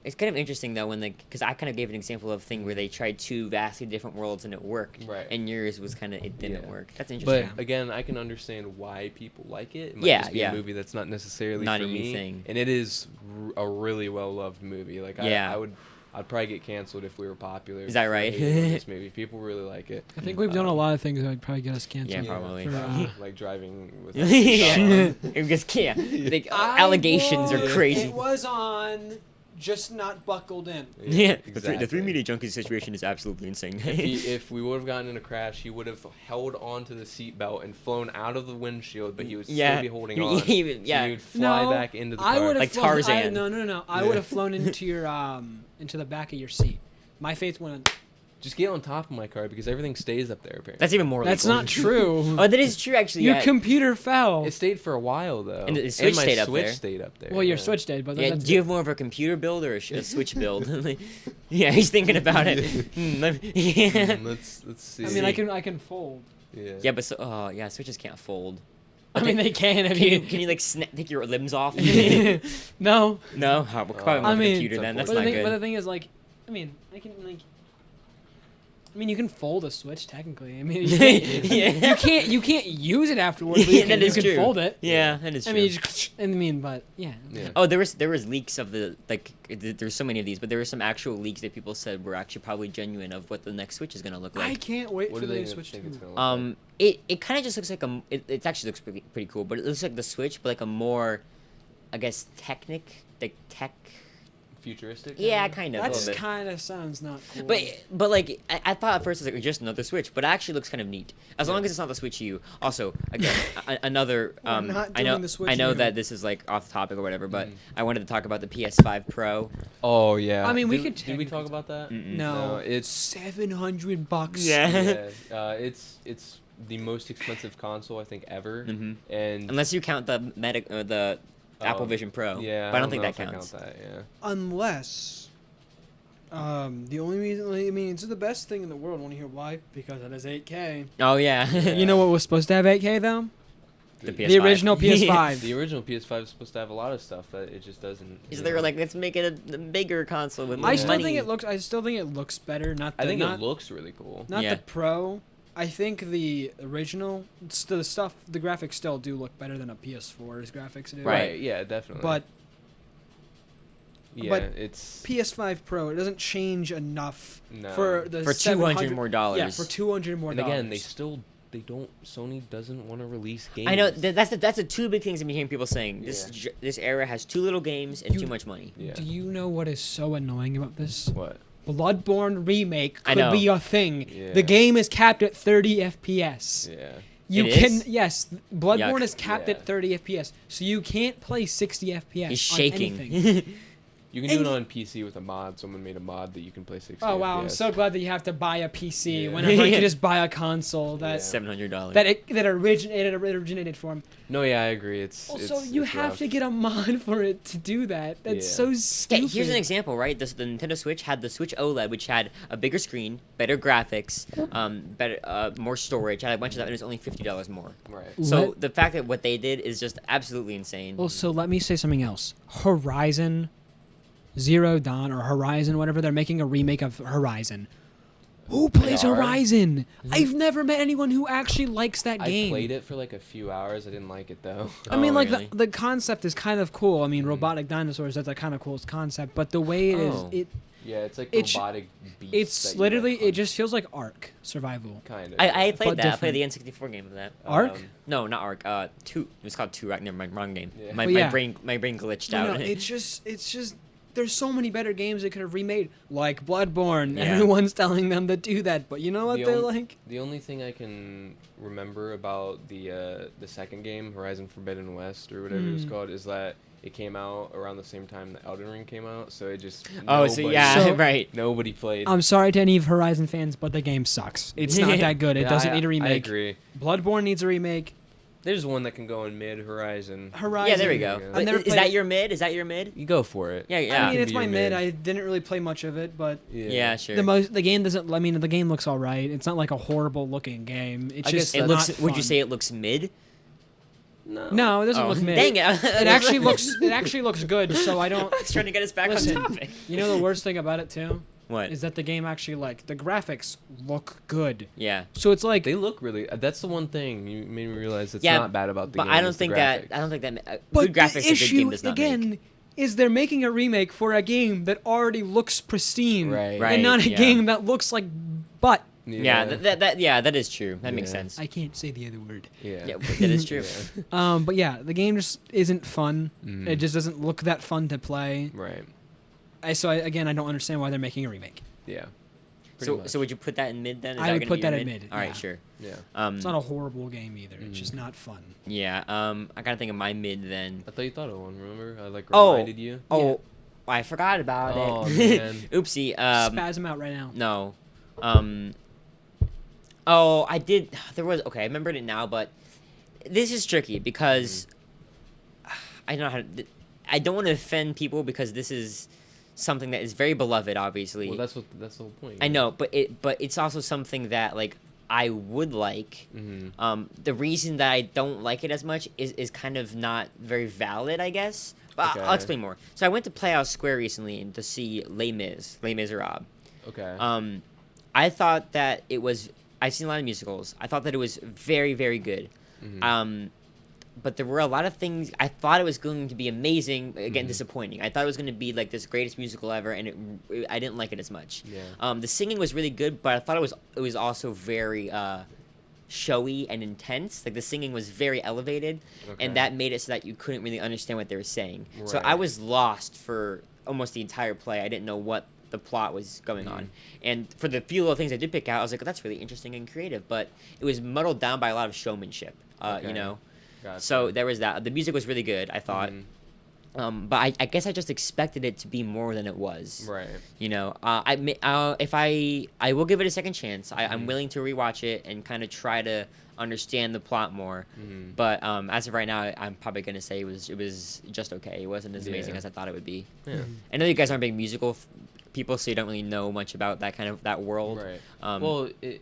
It's kind of interesting though when because I kind of gave an example of a thing where they tried two vastly different worlds and it worked. Right. And yours was kind of it didn't Yeah. work. That's But interesting. again, I can understand why people like it. It might Yeah, just be yeah. a movie that's not necessarily Not for a you me. thing. And it is a really well loved movie. Like Yeah. I'd probably get canceled if we were popular. Is that for right? hating on this movie, people really like it. I think we've done a lot of things that would probably get us canceled. Yeah, probably. For, Like driving with. yeah. It just yeah. Like, I allegations are would- crazy. It was on, just not buckled in. Yeah, exactly. the three media junkies situation is absolutely insane. If we would have gotten in a crash, he would have held onto the seatbelt and flown out of the windshield, but he would Yeah. still be holding on. Even- yeah. So he would fly back into the car. I would have Like flown, Tarzan. No. I Yeah. would have flown into your into the back of your seat. My faith went. Just get on top of my car because everything stays up there. Apparently, That's even more. That's legal. not true. Oh, that is true actually. Your Yeah. computer fell. it stayed for a while though. And the Switch my stayed up Switch there. stayed up there. Well, your yeah. Switch did, but Yeah, that's do you have more of a computer build or a Switch build? Yeah, he's thinking about it. Yeah. Let's see. I mean, I can fold. Yeah. Yeah, but yeah, Switches can't fold. I mean, they can if Can you like take your limbs off? No. No, oh, well, probably more I of a mean, computer then. That's But not the, good. but the thing is, like, I mean, you can fold a Switch technically. I mean, Yeah. you can't use it afterwards. But you Yeah, can, that is you can true. fold it. Yeah, that is I true. mean, but yeah. Yeah. Oh, there was leaks of the there's so many of these, but there were some actual leaks that people said were actually probably genuine of what the next Switch is gonna look I like. can't wait What for do the they new Switch think it's 2. gonna look like? It kind of just looks like it actually looks pretty cool, but it looks like the Switch, but like a more, I guess, tech. Futuristic? Yeah, kind of. a That's little bit. kind of sounds not cool. But like I thought at first it was like just another Switch, but it actually looks kind of neat as long as it's not the Switch U. Also, again, another. We're not I know doing the Switch I know U. that this is like off topic or whatever, but Mhm. I wanted to talk about the PS5 Pro. Oh yeah. I mean, we Did- could Did we talk technically about that? Mm-mm. no, it's $700. Yeah. yeah. It's the most expensive console I think ever. Mhm. And Unless you count the the Apple Oh, Vision Pro. yeah, but I don't think know that if I counts. Count that, yeah. Unless, the only reason, I mean, it's the best thing in the world. Want to hear why? Because it is 8K. Oh yeah. You know what was supposed to have 8K though? The The PS5. original PS5. The original PS5 is supposed to have a lot of stuff, but it just doesn't. So you they were know. like, let's make it a bigger console with more I still money. think it looks. I still think it looks better. Not the, I think not, it looks really cool. not Yeah. the Pro. I think the original, the stuff, the graphics still do look better than a PS4's graphics do. Right. Yeah, definitely. But yeah, but it's PS5 Pro, it doesn't change enough no. for the for $200 more. Yeah, for $200 more. And again, they don't. Sony doesn't want to release games. I know that's the two big things I'm hearing people saying. This Yeah. this era has too little games and You- too much money. Yeah. Do you know what is so annoying about this? What? Bloodborne remake I could know. be a thing. Yeah. The game is capped at 30 FPS. Yeah. You It can is? yes, Bloodborne Yuck. is capped Yeah. at 30 FPS, so you can't play 60 FPS. He's on anything. shaking. You can do And- it on PC with a mod. Someone made a mod that you can play 60 Oh wow, I'm FPS. so glad that you have to buy a PC Yeah. whenever I could just buy a console that Yeah. $700. that originated from. No, yeah, I agree. It's Also, it's, you it's have rough. to get a mod for it to do that. That's Yeah. so Yeah, stupid. here's an example, right? The Nintendo Switch had the Switch OLED, which had a bigger screen, better graphics, better, more storage, had a bunch of that, and it was only $50 more. Right. So Let- the fact that what they did is just absolutely insane. Also, let me say something else. Horizon Zero Dawn or Horizon, whatever, they're making a remake of Horizon. Who plays They are? Horizon? I've never met anyone who actually likes that I game. played it for like a few hours. I didn't like it though. I mean, Oh, like really? the concept is kind of cool. I mean, robotic dinosaurs, that's a kind of cool concept. But the way it is, Oh. Yeah, it's like It's- robotic beasts. it's literally, it just feels like Ark Survival. kind of. I But played that. I different. played the N64 game of that. Ark? No, not Ark. Two. It was called Two. Right? Never mind. Wrong game. Yeah. My, But my yeah. brain glitched No, out. no, it's just there's so many better games they could have remade, like Bloodborne. Yeah. Everyone's telling them to do that, but you know what The they're on- like? The only thing I can remember about the second game, Horizon Forbidden West or whatever it was called, is that it came out around the same time that Elden Ring came out, so it just oh, so nobody- yeah, So- right. nobody played. I'm sorry to any of Horizon fans, but the game sucks. It's not that good. It Yeah, doesn't I- need a remake. I agree. Bloodborne needs a remake. There's one that can go in mid Horizon. Horizon. Yeah, there we go. I've But never is played that it. your mid? Is that your mid? You go for it. Yeah, I yeah. mean, Can it's be my your mid. mid. I didn't really play much of it, but Yeah, sure. the game doesn't. I mean, the game looks all right. It's not like a horrible looking game. It's I just guess it not looks. Would you fun. say it looks mid? No, it doesn't Oh, look mid. dang it! It actually looks. It actually looks good. So I don't. I was trying to get us back Listen. on topic. You know the worst thing about it too What? is that the game actually like the graphics look good. Yeah. So it's like. They look really. That's the one thing you made me realize it's Yeah, not bad about the But game. I don't is the think that. graphics. I don't think that. But Good graphics the a good game issue does not again make. is they're making a remake for a game that already looks pristine, Right. Right. and not a yeah. game that looks like butt. Yeah, that is true. That makes Yeah. sense. I can't say the other word. Yeah. Yeah, that is true. But yeah, the game just isn't fun. Mhm. It just doesn't look that fun to play. Right. I don't understand why they're making a remake. Yeah. Pretty So, much. so would you put that in mid then? Is I that would gonna put be your that in mid, All right, yeah. sure. Yeah. It's not a horrible game either. It's just not fun. Yeah. I gotta think of my mid then. I thought you thought of one. Remember? I like Oh. reminded you. Oh, I forgot about Oh, it. man. Oopsie. Spasm out right now. No. Oh, I did. There was. Okay, I remembered it now, but this is tricky because I don't know how. I don't want to offend people because this is something that is very beloved, obviously. Well, that's the whole point. I know, but it's also something that like I would like. Mm-hmm. The reason that I don't like it as much is kind of not very valid, I guess. But I'll Okay. explain more. So I went to Playhouse Square recently to see Les Miserables. Okay. I thought that it was. I've seen a lot of musicals. I thought that it was very, very good. Mhm. But there were a lot of things. I thought it was going to be amazing. Again, Mhm. disappointing. I thought it was going to be like this greatest musical ever, and I didn't like it as much. Yeah. The singing was really good, but I thought it was also very showy and intense. Like the singing was very elevated, Okay. and that made it so that you couldn't really understand what they were saying. So I Right. was lost for almost the entire play. I didn't know what the plot was going on. And for the few little things I did pick out, I was like, oh, that's really interesting and creative. But it was muddled down by a lot of showmanship, Okay. you know? Gotcha. So there was that. The music was really good, I thought. Mhm. But I guess I just expected it to be more than it was. Right. You know, if I will give it a second chance. I'm Mhm. willing to rewatch it and kind of try to understand the plot more. Mhm. But as of right now, I'm probably gonna say it was just okay. It wasn't as amazing Yeah. as I thought it would be. Yeah. I know you guys aren't big musical people, so you don't really know much about that world. Right. Um, Well, it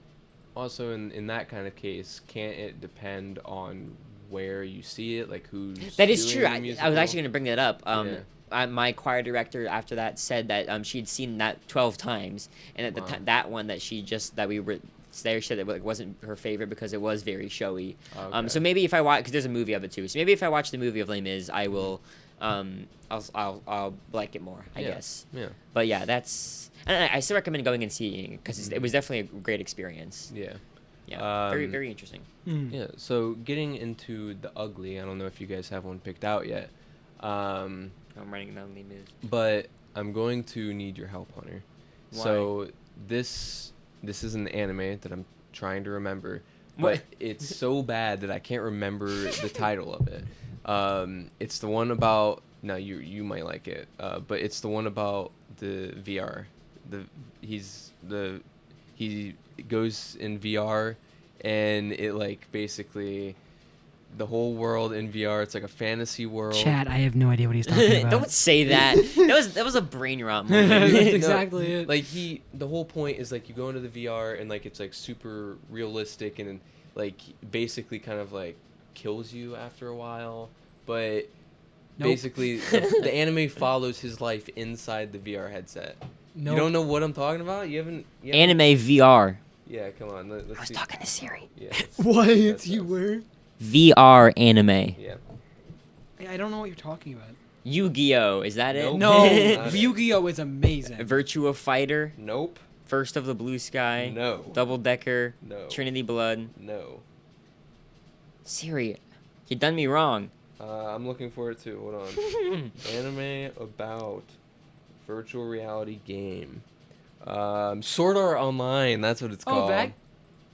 also in that kind of case, can't it depend on where you see it, like who's That is doing true. the I was musical? actually going to bring that up. Yeah. My choir director after that said that she'd seen that 12 times, and at the Wow. time that one that we were there said that wasn't her favorite because it was very showy. Okay. So maybe if I watch, because there's a movie of it too. So maybe if I watch the movie of Les Mis, I will, I'll like it more, I Yeah. guess. Yeah. But yeah, that's. And I still recommend going and seeing it because it was definitely a great experience. Yeah. Yeah, very Um, very interesting. Mm. Yeah. So getting into the ugly, I don't know if you guys have one picked out yet, I'm writing down Les Mis. but I'm going to need your help, Hunter. Why? So this is an anime that I'm trying to remember, What? but it's so bad that I can't remember the title of it. It's the one about. No, you might like it, but it's the one about the VR. He goes in VR, and it like basically the whole world in VR. It's like a fantasy world. Chat, I have no idea what he's talking about. Don't say that. that was a brain rot That's moment. exactly it. Like the whole point is like you go into the VR and like it's like super realistic and like basically kind of like kills you after a while, but Nope. basically the anime follows his life inside the VR headset. No. You don't know what I'm talking about? You haven't. Anime VR. Yeah, come on. Let's I was see. talking to Siri. Yeah. What? That's You us. were? VR anime. Yeah. I don't know what you're talking about. Yu-Gi-Oh! Is that it? Nope. No, Not it. Yu-Gi-Oh is amazing. Virtua Fighter. Nope. First of the Blue Sky. No. Double Decker. No. Trinity Blood. No. Siri, you done me wrong. I'm looking for it too. Hold on. Anime about virtual reality game. Sword Art Online. That's what it's Oh, called. that?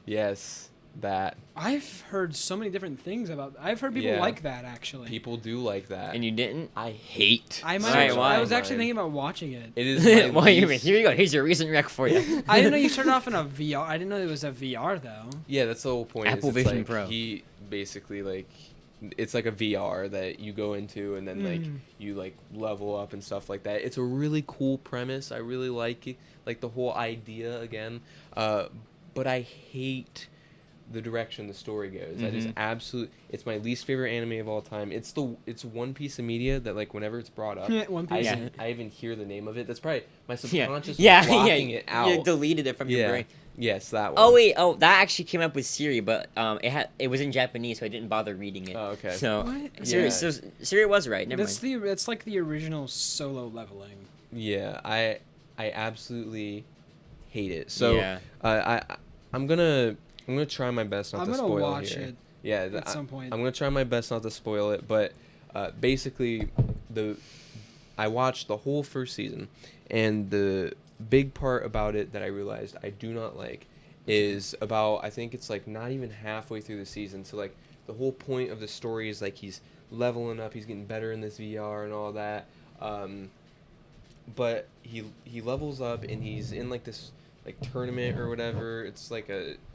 Yes, that. I've heard so many different things about. I've heard people Yeah. like that actually. People do like that. And you didn't? I hate. I might. Sword Alright, Art why? I was actually Online. thinking about watching it. It is. My Well, here least- you go. Here's your recent rec for you. I didn't know you started off in a VR. I didn't know it was a VR though. Yeah, that's the whole point. is Apple it's Vision like Pro. He basically like, it's like a VR that you go into and then like Mm. you like level up and stuff like that. It's a really cool premise. I really like it, like the whole idea again. But I hate the direction the story goes. I just it's my least favorite anime of all time. It's one piece of media that like whenever it's brought up, One I Piece. even hear the name of it. That's probably my Yeah. subconscious Yeah, blocking yeah. it out. You deleted it from your brain. Yes, that one. Oh wait, that actually came up with Siri, but it was in Japanese, so I didn't bother reading it. Oh, okay. So What? Siri, Yeah. so Siri was right. Never That's mind. that's like the original solo leveling. Yeah, I absolutely hate it. So Yeah. I'm gonna try my best not I'm to gonna spoil watch here. it Yeah, at some point. I'm gonna try my best not to spoil it, but basically I watched the whole first season, and the big part about it that I realized I do not like is about, I think it's like not even halfway through the season. So like the whole point of the story is like he's leveling up, he's getting better in this VR and all that. But he levels up and he's in like this like tournament or whatever. It's like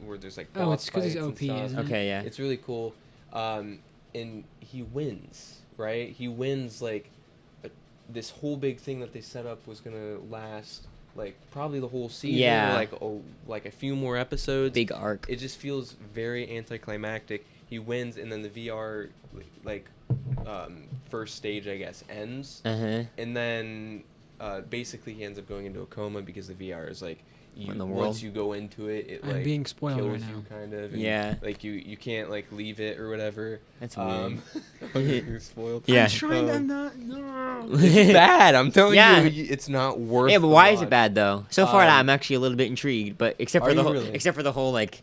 where there's like Oh, boss it's 'cause he's fights and OP, stuff. isn't it? Okay, yeah. It's really cool. And he wins, right? He wins like this whole big thing that they set up was gonna last like probably the whole season. Yeah. Or like a few more episodes. Big arc. It just feels very anticlimactic. He wins, and then the VR like first stage, I guess, ends, Uh-huh. and then basically he ends up going into a coma because the VR is like In the world? once you go into it, it I'm like being spoiled kills right you now. kind of. And, Yeah. like you can't like leave it or whatever. That's weird. You're spoiled. Yeah. I'm trying. Um, I'm not. No. It's bad. I'm telling Yeah. you, it's not worth. Yeah, but the why is it watch. bad though? So far, Um, I'm actually a little bit intrigued. But except Are for the you whole, really? except for the whole like,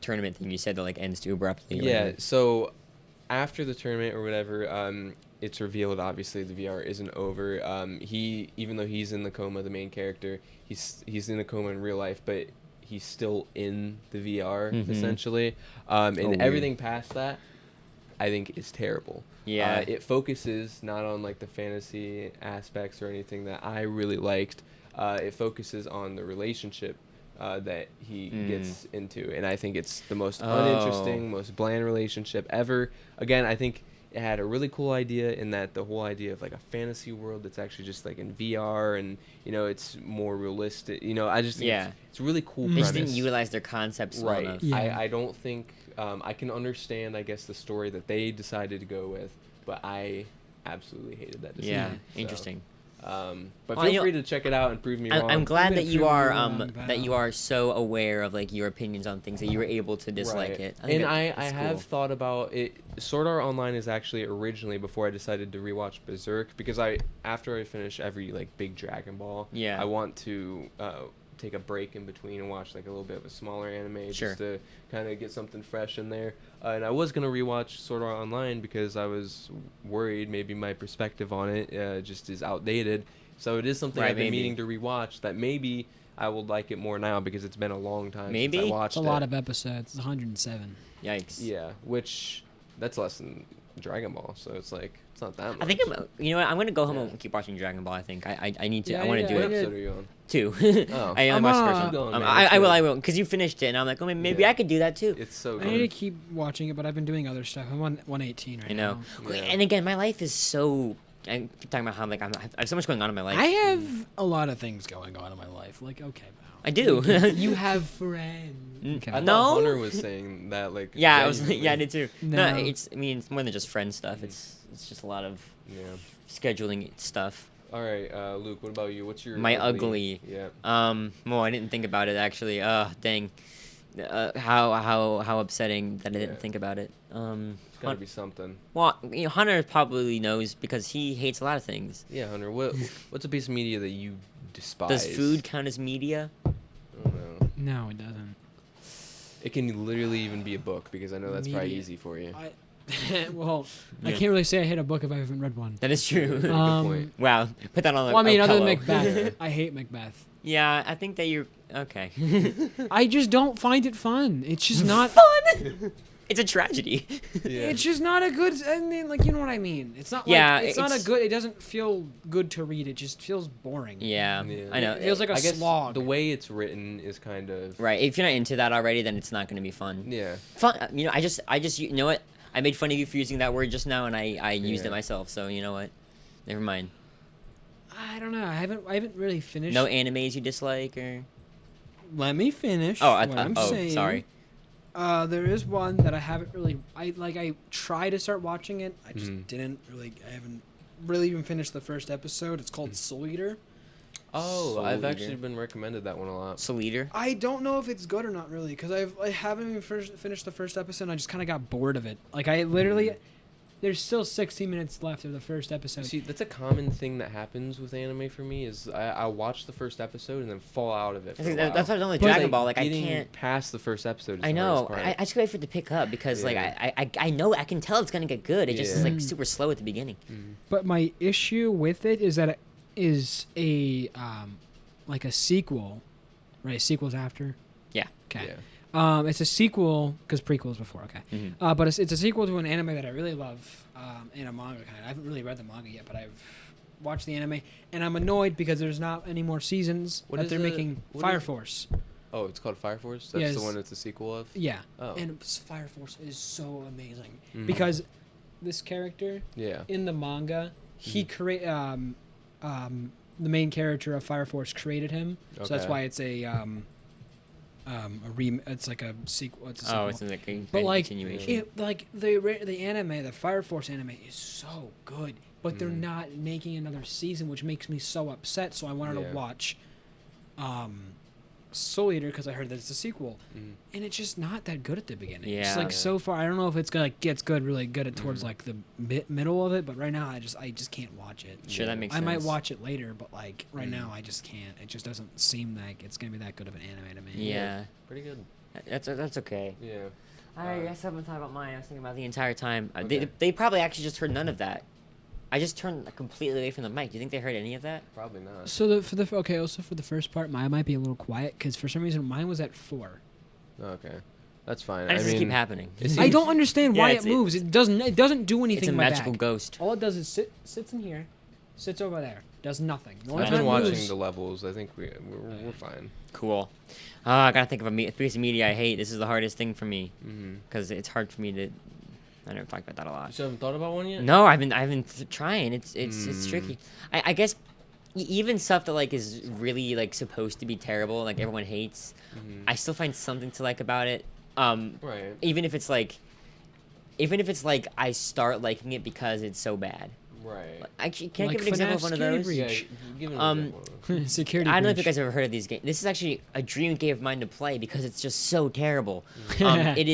tournament thing you said that like ends too abruptly. or Yeah. whatever. So after the tournament or whatever, it's revealed obviously the VR isn't over. Even though he's in the coma, the main character, he's in a coma in real life, but he's still in the VR Mhm. essentially. And weird. everything past that, I think, is terrible. Yeah. It focuses not on like the fantasy aspects or anything that I really liked. It focuses on the relationship that he gets into, and I think it's the most uninteresting, most bland relationship ever. Again, I think it had a really cool idea in that the whole idea of like a fantasy world that's actually just like in VR, and it's more realistic. I just think it's a really cool They premise. just didn't utilize their concepts well Right. enough. Yeah. I don't think I can understand, I guess, the story that they decided to go with, but I absolutely hated that decision. Yeah, So, interesting. But Well, feel you know, free to check it out and prove me wrong. I'm glad I'm that gonna you prove are you wrong, that you pal. are so aware of like your opinions on things that you were able to dislike Right. it. And I that's have cool. thought about it. Sword Art Online is actually originally before I decided to rewatch Berserk, because after I finish every like big Dragon Ball, Yeah. I want to take a break in between and watch like a little bit of a smaller anime Sure. just to kind of get something fresh in there. And I was gonna rewatch Sword Art Online because I was worried maybe my perspective on it just is outdated. So it is something Right, I've been maybe. meaning to rewatch. That maybe I will like it more now because it's been a long time Maybe? since I It's watched It's a it. lot of episodes. It's 107. Yikes. Yeah, which that's less than Dragon Ball, so it's like it's not that much. I think you know what? I'm gonna go home Yeah. and keep watching Dragon Ball. I think I need to. Yeah, I want to yeah, do What it yeah. episode are you on? too. Oh. I only I'm watched the on- first one. Keep going, man, I it's will. good. I will. Because you finished it, and I'm like, oh, maybe Yeah. I could do that too. It's so I need to good. keep watching it, but I've been doing other stuff. I'm on 118 right I know. now. Yeah. And again, my life is so. I keep talking about how like I have so much going on in my life. I have a lot of things going on in my life. Like, okay, pal. I do. You have friends. Mm. Okay. I thought No. Hunter was saying that like. Yeah, I was. genuinely. Yeah, I did too. No, No. it's. I mean, it's more than just friend stuff. It's just a lot of Yeah. scheduling stuff. All right, Luke. What about you? What's your My ugly. Yeah. Well, I didn't think about it actually. Dang. How upsetting that I didn't Yeah. think about it. It's gotta be something. Well, Hunter probably knows because he hates a lot of things. Yeah, Hunter. What's a piece of media that you despise? Does food count as media? I don't know. No, it doesn't. It can literally even be a book because I know that's probably Media. easy for you. Well, I Yeah. can't really say I hate a book if I haven't read one. That is true. Good point. Wow, put that on. Well, I mean, a other than pillow. Macbeth, I hate Macbeth. Yeah, I think that you're okay. I just don't find it fun. It's just not. Fun. It's a tragedy. Yeah. It's just not a good. I mean, like, you know what I mean. It's not. Like, Yeah, it's not a it's- good. It doesn't feel good to read. It just feels boring. Yeah, Yeah. I know. It feels like a I guess slog. the way it's written is kind of Right. If you're not into that already, then it's not going to be fun. Yeah. Fun. You know, I just you know what? I made fun of you for using that word just now, and I used Yeah. it myself. So you know what? Never mind. I don't know. I haven't really finished. No animes you dislike or? Let me finish. Oh, what I'm saying. sorry. There is one that I haven't really. I tried to start watching it. I just Mhm. didn't really. I haven't really even finished the first episode. It's called Soul Eater. Oh, Soul I've Eater. actually been recommended that one a lot. Soul Eater. I don't know if it's good or not really because I haven't even finished the first episode. And I just kind of got bored of it. Like I literally, there's still 60 minutes left of the first episode. See, that's a common thing that happens with anime for me. Is I watch the first episode and then fall out of it. For a while. That's what I was only But, Dragon Ball. Like I getting can't. past the first episode. Is I the know. hardest I part. just wait for it to pick up because like Yeah. I know I can tell it's gonna get good. It just is Yeah. like super slow at the beginning. But my issue with it is that it is a like a sequel, right? Sequels after. Yeah. Okay. Yeah. It's a sequel because prequels before. Okay. Mhm. But it's a sequel to an anime that I really love, and a manga kind. I haven't really read the manga yet, but I've watched the anime, and I'm annoyed because there's not any more seasons What that is they're the- making. what Fire is- Force. Oh, it's called Fire Force. That's Yes. the one that's a sequel of. Yeah. Oh. And Fire Force is so amazing Mhm. because this character Yeah. in the manga, he create the main character of Fire Force created him, so that's Okay. why it's it's like a sequel. It's a sequel. Oh, it's like a But like, continuation. the anime, the Fire Force anime is so good, but they're Mhm. not making another season, which makes me so upset. So I wanted Yeah. to watch, Soul Eater because I heard that it's a sequel, Mhm. and it's just not that good at the beginning. Yeah. It's like Yeah. so far. I don't know if it's gonna gets good, really good at towards Mhm. like the middle of it, but right now I just can't watch it. Sure, that Yeah. makes I sense. might watch it later, but like right Mhm. now I just can't. It just doesn't seem like it's gonna be that good of an anime to me. Yeah, Pretty good. that's okay. Yeah. I guess I haven't thought about mine. I was thinking about the entire time. Okay. They probably actually just heard none of that. I just turned completely away from the mic. Do you think they heard any of that? Probably not. So also for the first part, mine might be a little quiet because for some reason mine was at 4. Okay. That's fine. I just mean, keep happening. it I seems- don't understand why Yeah, it moves. It doesn't do anything It's a in my magical bag. ghost. All it does is sits in here, sits over there, does nothing. The only I've time been it watching moves- the levels. I think we're fine. Cool. I gotta think of a piece of media I hate. This is the hardest thing for me Mm-hmm. because it's hard for me to. I never talked about that a You lot. still haven't thought about one yet? No, I've been trying. It's Mm. tricky. I guess even stuff that like is really like supposed to be terrible, like everyone hates. Mhm. I still find something to like about it. Right. Even if it's like I start liking it because it's so bad. Right. Like, actually, can I Like give an example of FNAF one of Security those? Breach. Yeah. Give an Um, example. security. I don't know if you breach. guys have ever heard of these games. This is actually a dream game of mine to play because it's just so terrible. It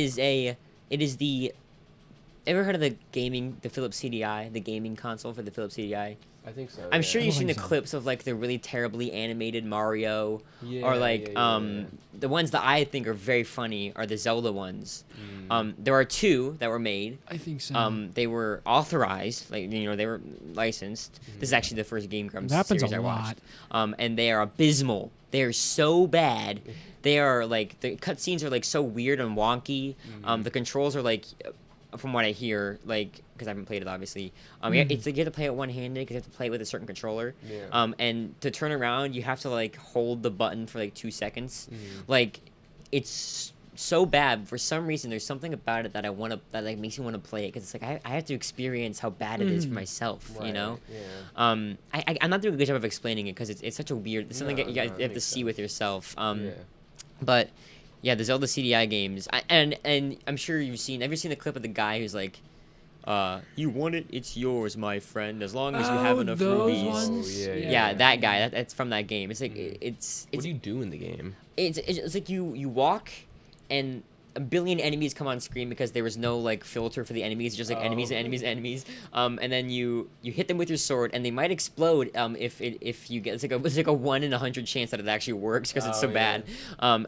is the. Ever heard of the Philips CDI, the gaming console for the Philips CDI? I think so. I'm yeah. sure you've seen the think so. clips of like the really terribly animated Mario, Yeah, or like yeah. the ones that I think are very funny are the Zelda ones. Mm. There are 2 that were made. I think so. They were authorized, like they were licensed. This is actually the first Game Grumps That happens series a I watched. lot. And they are abysmal. They are so bad. They are like the cutscenes are like so weird and wonky. The controls are like, from what I hear, like because I haven't played it obviously. It's like you have to play it one-handed because you have to play it with a certain controller. Yeah. And to turn around, you have to like hold the button for like 2 seconds. Mhm. Like, it's so bad. For some reason, there's something about it that that like makes me want to play it because it's like I have to experience how bad it is for myself. You Right, know. Yeah. I'm not doing a good job of explaining it because it's such a weird. It's something No, that you no, have it to makes see with yourself. Yeah. But yeah, the Zelda CDI games, and I'm sure you've seen. Have you seen the clip of the guy who's like, You want it, it's yours, my friend, as long as you have Oh, enough those rubies. ones? Oh, yeah. Yeah, that guy. That's from that game. It's like Mhm. it's What do you do in the game? it's like you walk and a billion enemies come on screen because there was no like filter for the enemies, just like enemies and Oh. enemies and enemies. And then you hit them with your sword and they might explode if you get it's like a 1 in 100 chance that it actually works because it's so Oh, bad. And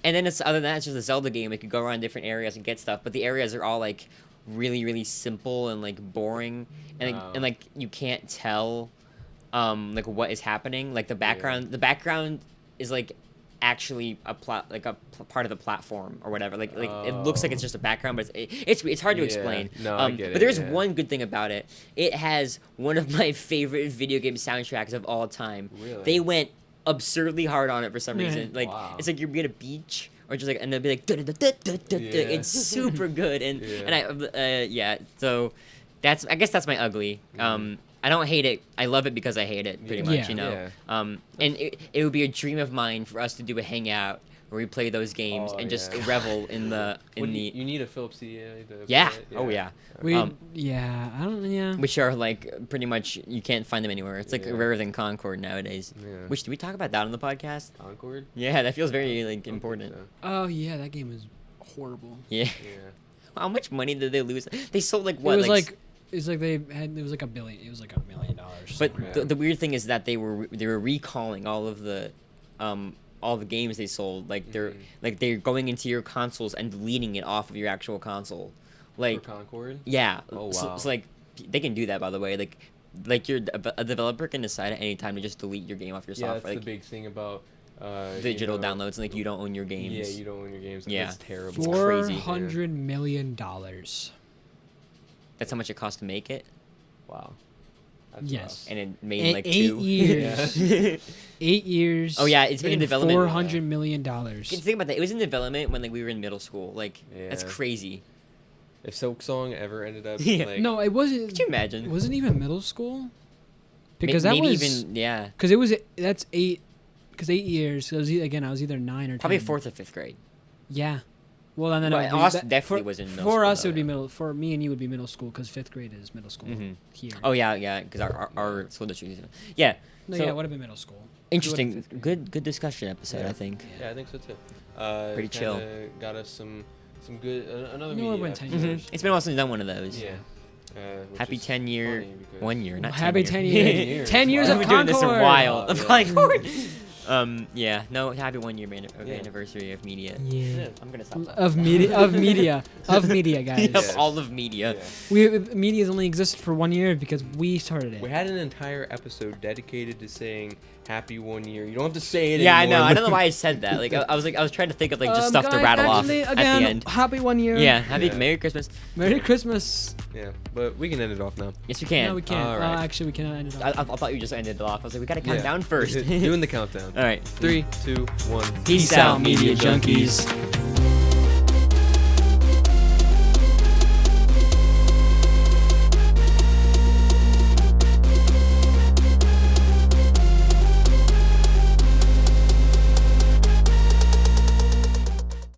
then it's other than that it's just a Zelda game. It could go around different areas and get stuff, but the areas are all like really simple and like boring and like you can't tell like what is happening. Like the background is like actually a part of the platform or whatever. Like it looks like it's just a background, but it's hard to Yeah. explain. No, I get but it, there's yeah. one good thing about it. It has one of my favorite video game soundtracks of all time. Really? They went absurdly hard on it for some Yeah. reason. Like Wow. it's like you're at a beach or just like and they'll be like "Da-da-da-da-da-da-da." Yeah. It's super good and Yeah. I so I guess that's my ugly. I don't hate it. I love it because I hate it, pretty much, Yeah. you know. Yeah. And it would be a dream of mine for us to do a hangout where we play those games Oh, and just yeah. revel in the You need a Philips CDI to yeah. play it? Oh yeah. We Um, I don't yeah. Which are like pretty much you can't find them anywhere. It's like Yeah. rarer than Concord nowadays. Yeah. Which did we talk about that on the podcast? Concord? Yeah, that feels very I like don't important. think Oh yeah, that game was horrible. Yeah. so. Yeah. How much money did they lose? They sold like It what? was like it's like they had it was like $1 billion. It was like $1 million. But somewhere. the weird thing is that they were recalling all the games they sold. Like they're going into your consoles and deleting it off of your actual console. Like For Concord? yeah. Oh, So, wow. so like they can do that by the way. Like a developer can decide at any time to just delete your game off your Yeah, that's software. the Like big thing about digital you know, downloads and like you don't own your games. Yeah, you don't own your games. Yeah. It's terrible. It's crazy. $400 million. That's how much it cost to make it, Wow. That's Yes. and it made In like 8 two. years. 8 years. Oh, yeah, it's been in and development. $400 million. Think about that. It was in development when like we were in middle school. Like that's Yeah. crazy. If Silk Song ever ended up Yeah. like No, it wasn't. Could you imagine? It wasn't even middle school. Because that maybe was even yeah, because it was that's 8. Because 8 years. So it was, again, I was either 9 or 10. probably 4th or 5th grade. Yeah. Well, and then Well, it would be- Austin definitely was in middle For school, us, though, it would be yeah. middle. For me and you, would be middle school because 5th grade is middle school Mhm. here. Oh yeah, because our school district is yeah. No, so- yeah, it would have been middle school. Interesting, It would've been 5th grade. good discussion episode. Yeah. I think. Yeah, I think so too. Pretty chill. kinda Got us some good another You know, it media went 10 episode. years. It's been a while since we've done one of those. Yeah. Which Happy is 10-year, funny because- 1 year, not Happy 10 10 year. years. years. 10 years We've of been doing this a Concord. while. Oh, Of yeah. Concord. Yeah, no, happy 1 year Yeah. anniversary of media. Yeah. I'm gonna stop that. Of media, guys. Yep, Yes. all of media. Yeah. Media's only existed for 1 year because we started it. We had an entire episode dedicated to saying happy 1 year. You don't have to say it Yeah, I anymore. know. I don't know why I said that. Like, I was trying to think of like just stuff to guys, rattle actually, off again, at the end. Happy 1 year. Yeah, happy Yeah. Merry Christmas. Merry Christmas. Yeah, but we can end it off now. Yes, we can. No, we can't. All right. Actually, we cannot end it I off. thought you just ended it off. I was like, we gotta count Yeah. down first. Doing the countdown. All right. 3, 2, 1. Peace out, media junkies.